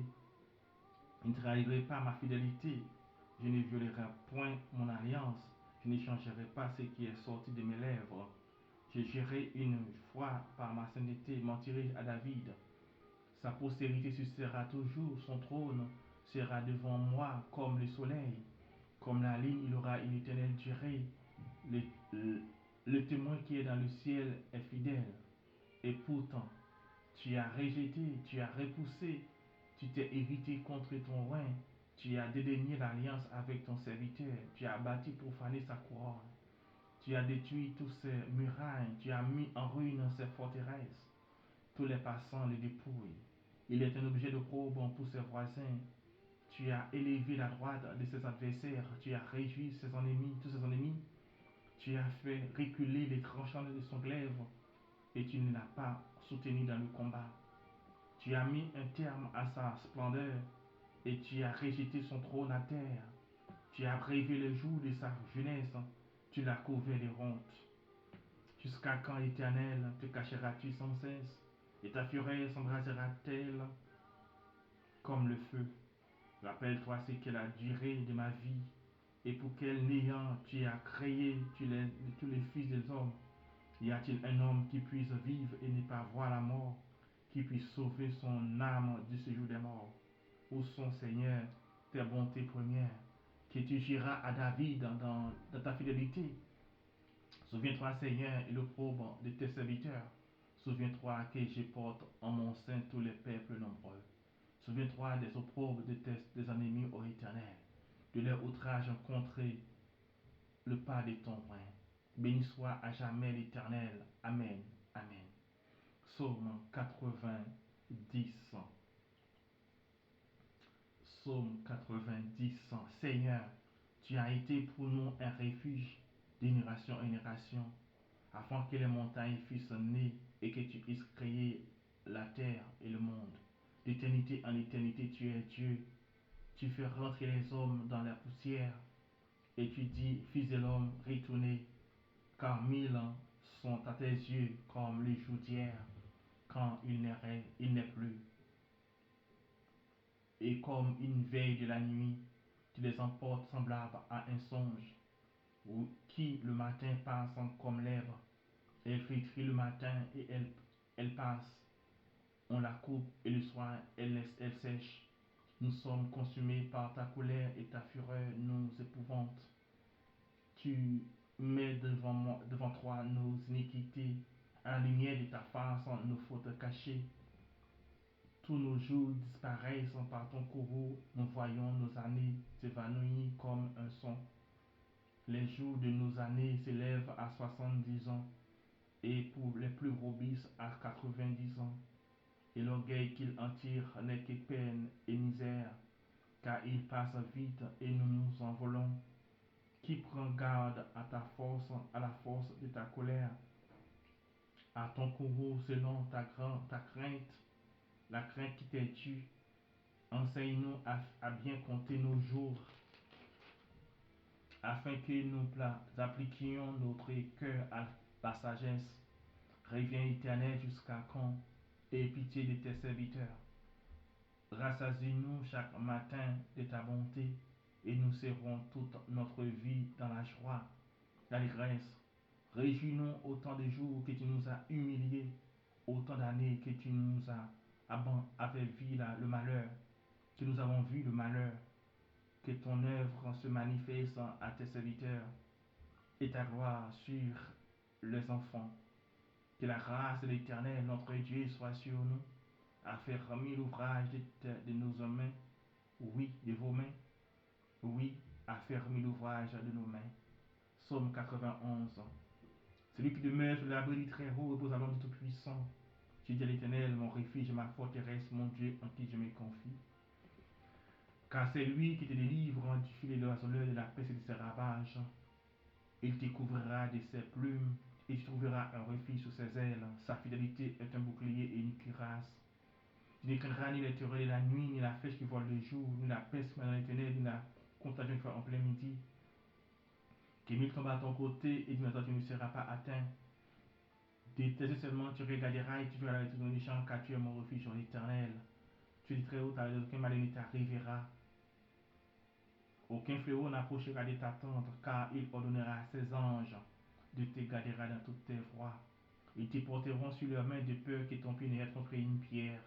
je ne trahirai pas ma fidélité, je ne violerai point mon alliance, je n'échangerai pas ce qui est sorti de mes lèvres. Je jurerai une fois par ma sainteté, mentirai à David. Sa postérité succédera toujours, son trône sera devant moi comme le soleil. Comme la ligne, il aura une éternelle durée. Le, le- le témoin qui est dans le ciel est fidèle. Et pourtant, tu as rejeté, tu as repoussé, tu t'es irrité contre ton roi, tu as dédaigné l'alliance avec ton serviteur, tu as bâti profané sa couronne, tu as détruit toutes ses murailles, tu as mis en ruine ses forteresses. Tous les passants le dépouillent. Il est un objet d'opprobre pour ses voisins. Tu as élevé la droite de ses adversaires, tu as réjoui ses ennemis, tous ses ennemis. Tu as fait reculer les tranchants de son glaive et tu ne l'as pas soutenu dans le combat. Tu as mis un terme à sa splendeur et tu as rejeté son trône à terre. Tu as brévé le jour de sa jeunesse, tu l'as couvert de honte. Jusqu'à quand, Éternel, te cacheras-tu sans cesse et ta fureur s'embrasera-t-elle comme le feu? Rappelle-toi ce qu'est la durée de ma vie et pour quel néant tu as créé tous les fils des hommes. Y a-t-il un homme qui puisse vivre et ne pas voir la mort, qui puisse sauver son âme du séjour des morts? Où sont, Seigneur, tes bontés premières, que tu juras à David dans ta fidélité? Souviens-toi, Seigneur, et l'opprobre de tes serviteurs. Souviens-toi que je porte en mon sein tous les peuples nombreux. Souviens-toi des opprobres des ennemis, ô Éternel, de leur outrage contre le pas de ton roi. Béni soit à jamais l'Éternel. Amen. Amen. Psaume 90. Psaume 90. Seigneur, tu as été pour nous un refuge de génération en génération, afin que les montagnes fussent nées et que tu eusses créé la terre et le monde. D'éternité en éternité, tu es Dieu. Tu fais rentrer les hommes dans la poussière et tu dis, fils de l'homme, retournez, car 1000 ans sont à tes yeux comme les jours d'hier, quand il n'est plus, et comme une veille de la nuit, tu les emportes semblables à un songe, ou qui le matin passe comme l'herbe, elle flétrit le matin et elle passe, on la coupe et le soir elle sèche. Nous sommes consumés par ta colère et ta fureur nous épouvante. Tu mets devant toi nos iniquités, à la lumière de ta face nos fautes cachées. Tous nos jours disparaissent par ton courroux, nous voyons nos années s'évanouir comme un son. Les jours de nos années s'élèvent à 70 ans, et pour les plus robustes à 90 ans. Et l'orgueil qu'il en tire n'est que peine et misère, car il passe vite et nous nous envolons. Qui prend garde à ta force, à la force de ta colère, à ton courroux selon ta crainte, la crainte qui t'est due, Enseigne-nous à bien compter nos jours, afin que nous appliquions notre cœur à la sagesse. Reviens éternel jusqu'à quand? Aie pitié de tes serviteurs. Rassasie-nous chaque matin de ta bonté, et nous serons toute notre vie dans la joie, l'allégresse. Réjouis-nous autant de jours que tu nous as humiliés, autant d'années que tu nous as vu le malheur, que nous avons vu le malheur, que ton œuvre se manifeste à tes serviteurs et ta gloire sur les enfants. Que la grâce de l'Éternel, notre Dieu, soit sur nous, affermis l'ouvrage de nos mains, oui, de vos mains, oui, affermis l'ouvrage de nos mains. Psaume 91. Celui qui demeure sous l'abri du Très-Haut repose à l'ombre du Tout-Puissant. Je dis à l'Éternel, mon refuge, ma forteresse, mon Dieu en qui je me confie. Car c'est lui qui te délivre du filet de l'oiseleur, de la peste et de ses ravages. Il te couvrira de ses plumes et tu trouveras un refuge sous ses ailes. Sa fidélité est un bouclier et une cuirasse. Tu ne craindras ni les terreurs de la nuit, ni la flèche qui vole le jour, ni la peste qui va dans les ténèbres, ni la contagion qui va en plein midi. Que mille tombent à ton côté et d'une toi tu ne seras pas atteint. De tes yeux seulement tu regarderas et tu verras la vérité de nos méchants, car tu es mon refuge sur l'Éternel. Tu es très haut, aucun mal ne t'arrivera. Aucun fléau n'approchera de ta tente, car il ordonnera à ses anges de te garder dans toutes tes voies. Ils te porteront sur leurs mains de peur que ton pied ne heurte contre une pierre.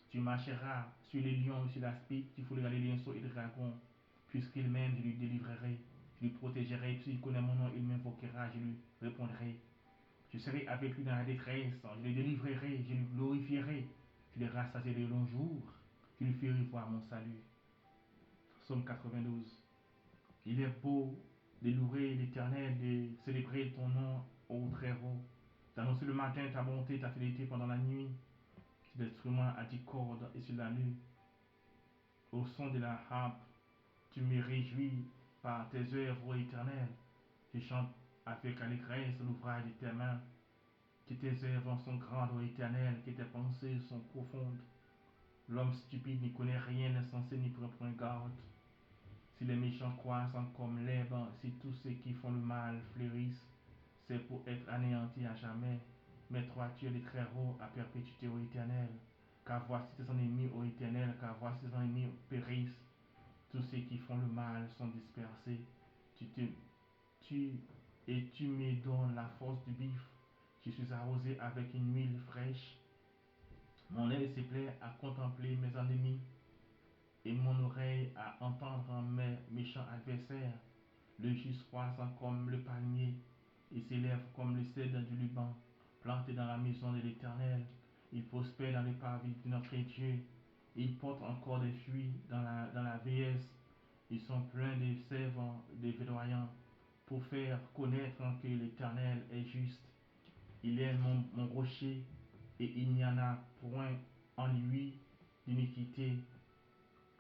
Tu marcheras sur les lions et sur l'aspic, tu fouleras les lionceaux et les dragons. Puisqu'il m'aime, je lui délivrerai. Je lui protégerai, puisqu'il connaît mon nom, il m'invoquera, je lui répondrai. Je serai avec lui dans la détresse, je le délivrerai, je le glorifierai. Je le rassasierai de longs jours, je lui ferai voir mon salut. Psaume 92. Il est beau de louer l'Éternel, de célébrer ton nom au Très-Haut, d'annoncer le matin ta bonté, ta fidélité pendant la nuit, sur l'instrument à 10 cordes et sur la lue. Au son de la harpe, tu me réjouis par tes œuvres éternelles. Je chante avec allégresse l'ouvrage de tes mains. Que tes œuvres sont grandes, ô Éternel, que tes pensées sont profondes. L'homme stupide n'y connaît rien, l'insensé n'y prend point garde. Si les méchants croissent comme l'herbe, si tous ceux qui font le mal fleurissent, c'est pour être anéantis à jamais. Mais toi, tu es le Très-Haut à perpétuité, ô Éternel. Car voici tes ennemis, ô Éternel, car voici tes ennemis périssent. Tous ceux qui font le mal sont dispersés. Tu et tu me donnes la force du bif. Je suis arrosé avec une huile fraîche. Mon œil se plaît à contempler mes ennemis et mon oreille à entendre mes méchants adversaires. Le juste croissant comme le palmier et s'élève comme le cèdre du Liban, planté dans la maison de l'Éternel. Il prospère dans le parvis de notre Dieu. Il porte encore des fruits dans la vieillesse. Ils sont pleins de sève de verdoyant pour faire connaître que l'Éternel est juste. Il est mon rocher et il n'y en a point en lui d'iniquité.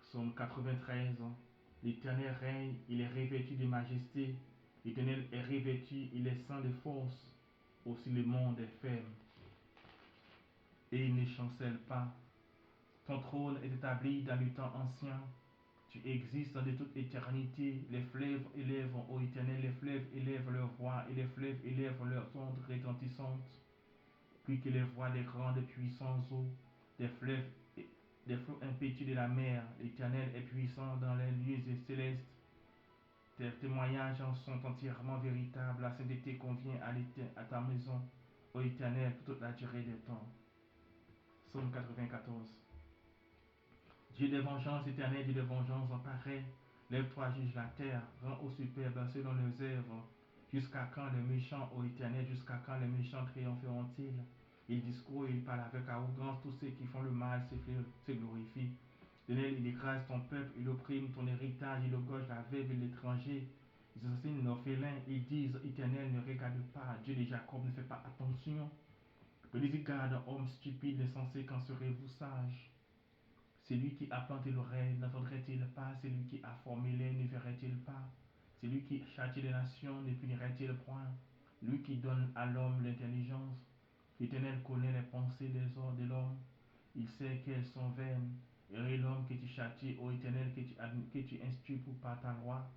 Psaume 93. L'Éternel règne, il est revêtu de majesté. L'Éternel est revêtu, il est sans de force. Aussi le monde est ferme et il ne chancelle pas. Ton trône est établi dans le temps ancien. Tu existes de toute éternité. Les fleuves élèvent, ô Éternel, les fleuves élèvent leur voix et les fleuves élèvent leurs ondes retentissantes. Plus que les voix des grandes puissantes eaux, des fleuves, des flots impétueux de la mer. L'Éternel est puissant dans les lieux célestes. Tes témoignages sont entièrement véritables. La sainteté convient à ta maison, ô Éternel, pour toute la durée des temps. Psaume 94. Dieu de vengeance, Éternel, Dieu de vengeance, pareil. Lève-toi, juge la terre, rends aux superbes selon leurs œuvres. Jusqu'à quand les méchants, ô Éternel, jusqu'à quand les méchants triompheront-ils? Ils discourent, ils parlent avec arrogance, tous ceux qui font le mal se glorifient. Éternel, il écrase ton peuple, il opprime ton héritage, il égorge la veuve et l'étranger. Ils assassinent l'orphelin, ils disent, Éternel, ne regarde pas, Dieu de Jacob ne fait pas attention. Prenez-y garde, homme stupide, insensé, quand serez-vous sage? Celui qui a planté l'oreille n'entendrait-il pas? Celui qui a formé l'air ne verrait-il pas? Celui qui châtie les nations ne punirait-il point? Lui qui donne à l'homme l'intelligence. L'Éternel connaît les pensées de l'homme. Il sait qu'elles sont vaines. Et l'homme que tu châties, ô Éternel, que tu instruis par ta loi,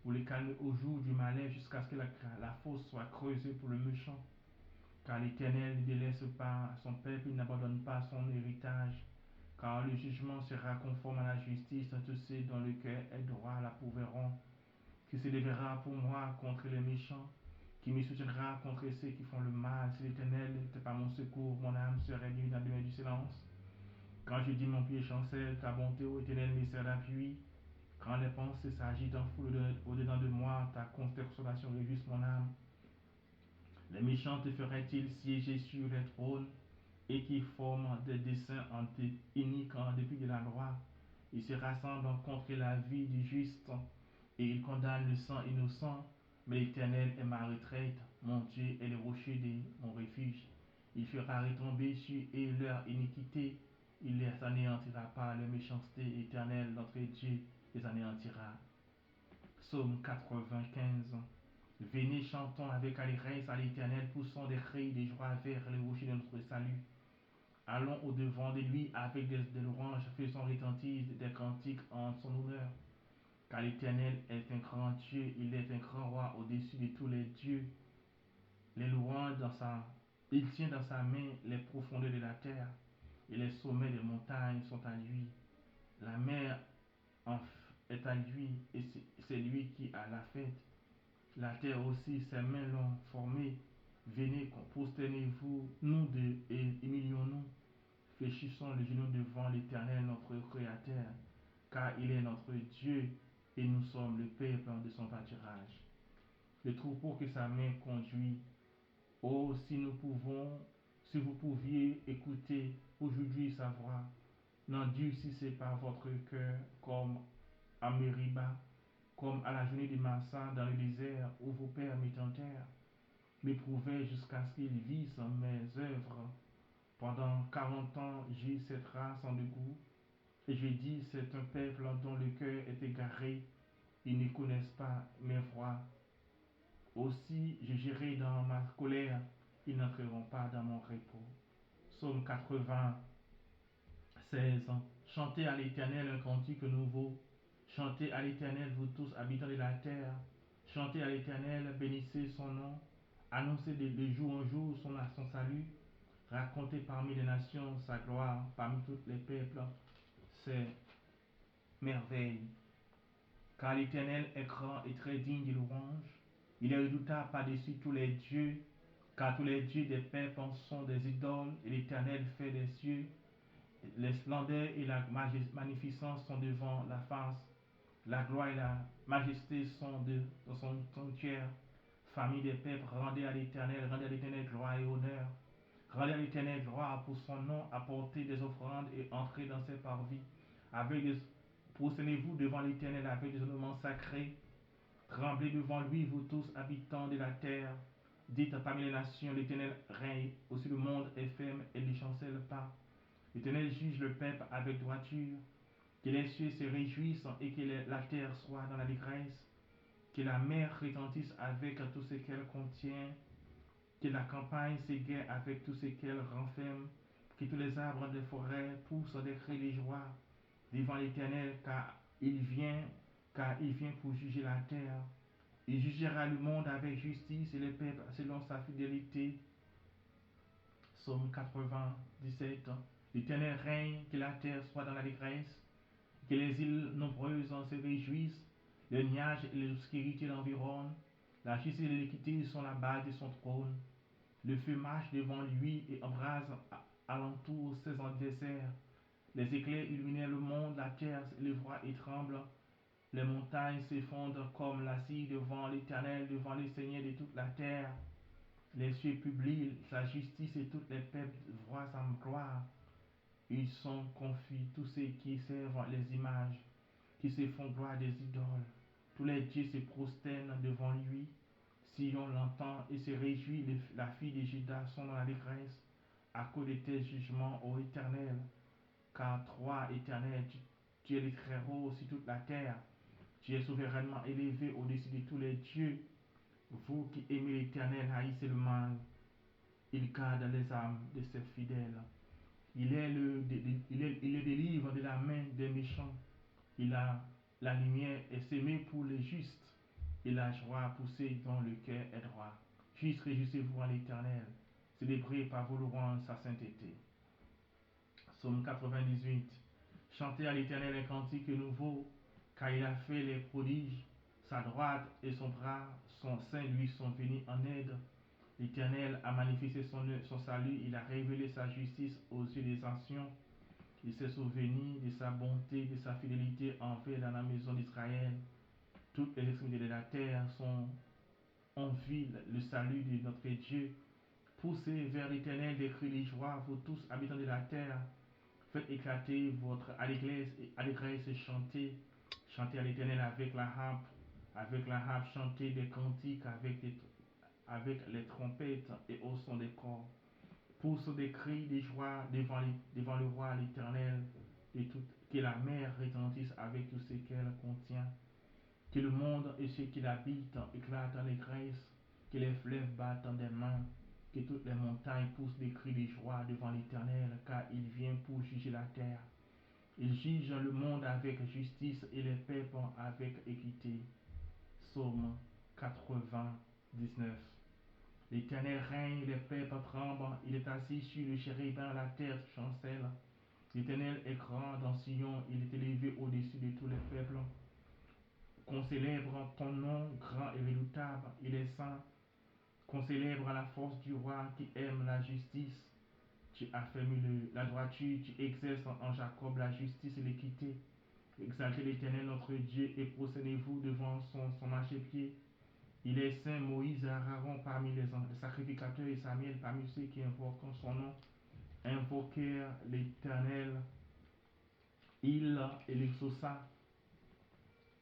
pour le calmer au jour du malheur, jusqu'à ce que la fosse soit creusée pour le méchant. Car l'Éternel ne délaisse pas son peuple, il n'abandonne pas son héritage. Car le jugement sera conforme à la justice, tous ceux dont le cœur est droit l'approuveront. Qui se lèvera pour moi contre les méchants, qui me soutiendra contre ceux qui font le mal. Si l'Éternel n'était pas mon secours, mon âme serait nue dans le demeure du silence. Quand je dis mon pied chancelle, ta bonté, ô Éternel, me sert d'appui. Quand les pensées s'agitent en foule au-dedans de moi, ta consolation réjouisse mon âme. Les méchants te feraient-ils siéger sur les trônes et qui forment des desseins iniques en dépit de la loi? Ils se rassemblent contre la vie du juste et ils condamnent le sang innocent. Mais l'Éternel est ma retraite, mon Dieu est le rocher de mon refuge. Il fera retomber sur eux leur iniquité, il les anéantira par leur méchanceté. Éternel, notre Dieu, les anéantira. Psaume 95. Venez, chantons avec allégresse à l'Éternel, poussons des cris de joie vers le rocher de notre salut. Allons au-devant de lui avec des louanges, faisons retentir des cantiques en son honneur. Car l'Éternel est un grand Dieu, il est un grand roi au-dessus de tous les dieux. Les louanges il tient dans sa main les profondeurs de la terre, et les sommets des montagnes sont à lui. La mer est à lui, et c'est lui qui a la fête. La terre aussi, ses mains l'ont formée. Venez, prosternez-vous, nous deux, et humilions-nous. Fléchissons les genoux devant l'Éternel, notre Créateur, car il est notre Dieu, et nous sommes le peuple de son pâturage. Le troupeau que sa main conduit. Oh, si vous pouviez écouter aujourd'hui sa voix, n'endurcissez pas votre cœur comme à Mériba, comme à la journée de Massa dans le désert où vos pères m'étentèrent, m'éprouvaient jusqu'à ce qu'ils vissent mes œuvres. Pendant 40 ans, j'ai eu cette race en dégoût, et je dis, c'est un peuple dont le cœur est égaré, ils ne connaissent pas mes voies. Aussi, je gérerai dans ma colère, ils n'entreront pas dans mon repos. Psaume 96. Chantez à l'Éternel un cantique nouveau. Chantez à l'Éternel, vous tous habitants de la terre. Chantez à l'Éternel, bénissez son nom. Annoncez de jour en jour son salut. Racontez parmi les nations sa gloire, parmi tous les peuples ses merveilles. Car l'Éternel est grand et très digne de louange. Il est redoutable par-dessus tous les dieux, car tous les dieux des peuples en sont des idoles, et l'Éternel fait des cieux. Les splendeurs et la magnificence sont devant la face. La gloire et la majesté sont dans son sanctuaire. Famille des peuples, rendez à l'Éternel gloire et honneur. Rendez à l'Éternel gloire pour son nom, apportez des offrandes et entrez dans ses parvis. Prosternez-vous devant l'Éternel avec des ornements sacrés. Tremblez devant lui, vous tous, habitants de la terre. Dites parmi les nations, l'Éternel règne. Aussi le monde est ferme et ne chancelle pas. L'Éternel juge le peuple avec droiture. Que les cieux se réjouissent et que la terre soit dans l'allégresse. Que la mer retentisse avec tout ce qu'elle contient. Que la campagne s'égaie avec tout ce qu'elle renferme. Que tous les arbres des forêts poussent des cris de joie devant l'Éternel, car il vient pour juger la terre. Il jugera le monde avec justice et les peuples selon sa fidélité. Psaume 97. L'Éternel règne, que la terre soit dans l'allégresse, que les îles nombreuses en se réjouissent, les nuages et l'obscurité l'environnent. La justice et l'équité sont la base de son trône. Le feu marche devant lui et embrase alentour ses adversaires. Les éclairs illuminent le monde, la terre le voit et tremble. Les montagnes s'effondrent comme la cire devant l'Éternel, devant le Seigneur de toute la terre. Les cieux publient sa justice et toutes les peuples voient sa gloire. Ils sont confus, tous ceux qui servent les images, qui se font gloire des idoles. Tous les dieux se prosternent devant lui. Si on l'entend et se réjouit, la fille de Judas sont dans l'allégresse à cause de tes jugements, ô Éternel. Car toi, Éternel, tu es le très haut sur toute la terre. Tu es souverainement élevé au-dessus de tous les dieux. Vous qui aimez l'Éternel, haïssez le mal. Il garde les âmes de ses fidèles. Il les délivre de la main des méchants. Il a la lumière est semée pour les justes, et la joie poussée dans le cœur est droit. Juste réjouissez-vous en l'Éternel, célébrez par vos louanges sa sainteté. Psaume 98. Chantez à l'Éternel un cantique nouveau, car il a fait les prodiges. Sa droite et son bras, son sein lui sont venus en aide. L'Éternel a manifesté son salut, il a révélé sa justice aux yeux des anciens. Il s'est souvenu de sa bonté, de sa fidélité envers la maison d'Israël. Toutes les extrémités de la terre sont en ville le salut de notre Dieu. Poussez vers l'Éternel des cris de joie, vous tous habitants de la terre. Faites éclater votre allégresse et chantez. Chantez à l'Éternel avec la harpe. Avec la harpe, chantez des cantiques avec les trompettes et au son des corps. Pousse des cris de joie devant le roi l'Éternel, et que la mer retentisse avec tout ce qu'elle contient. Que le monde et ceux qui l'habitent éclatent en allégresse, que les fleuves battent des mains, que toutes les montagnes poussent des cris de joie devant l'Éternel, car il vient pour juger la terre. Il juge le monde avec justice et les peuples avec équité. Psaume 99. L'Éternel règne, les peuples tremblent, il est assis sur le chérubin, la terre chancelle. L'Éternel est grand dans Sion, il est élevé au-dessus de tous les peuples. Qu'on célèbre ton nom grand et redoutable, il est saint. Qu'on célèbre la force du roi qui aime la justice. Tu affermis la droiture, tu exerces en Jacob la justice et l'équité. Exaltez l'Éternel notre Dieu et prosternez-vous devant son marchepied. Il est saint, Moïse et Aaron parmi les sacrificateurs et Samuel parmi ceux qui invoquent son nom. Invoquèrent l'Éternel, il l'exauça.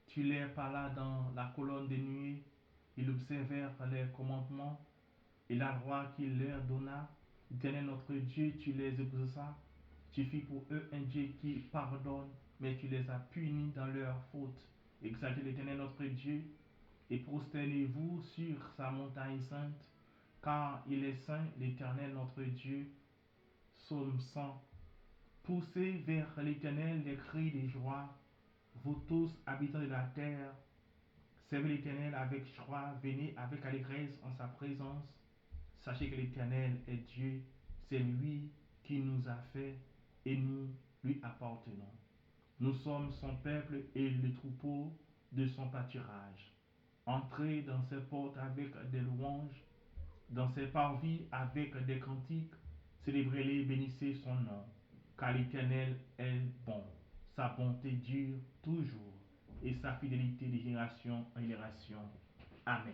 Tu leur parlas dans la colonne de nuée, ils observèrent les commandements et la loi qu'il leur donna. L'Éternel notre Dieu, tu les exauças. Tu fis pour eux un Dieu qui pardonne, mais tu les as punis dans leurs fautes. Exaltez l'Éternel notre Dieu et prosternez-vous sur sa montagne sainte, car il est saint, l'Éternel notre Dieu. Psaume 100. Poussez vers l'Éternel des cris de joie, vous tous habitants de la terre. Servez l'Éternel avec joie, venez avec allégresse en sa présence. Sachez que l'Éternel est Dieu, c'est lui qui nous a fait et nous lui appartenons. Nous sommes son peuple et le troupeau de son pâturage. Entrez dans ses portes avec des louanges, dans ses parvis avec des cantiques. Célébrez-les, bénissez son nom, car l'Éternel est bon. Sa bonté dure toujours et sa fidélité de génération en génération. Amen.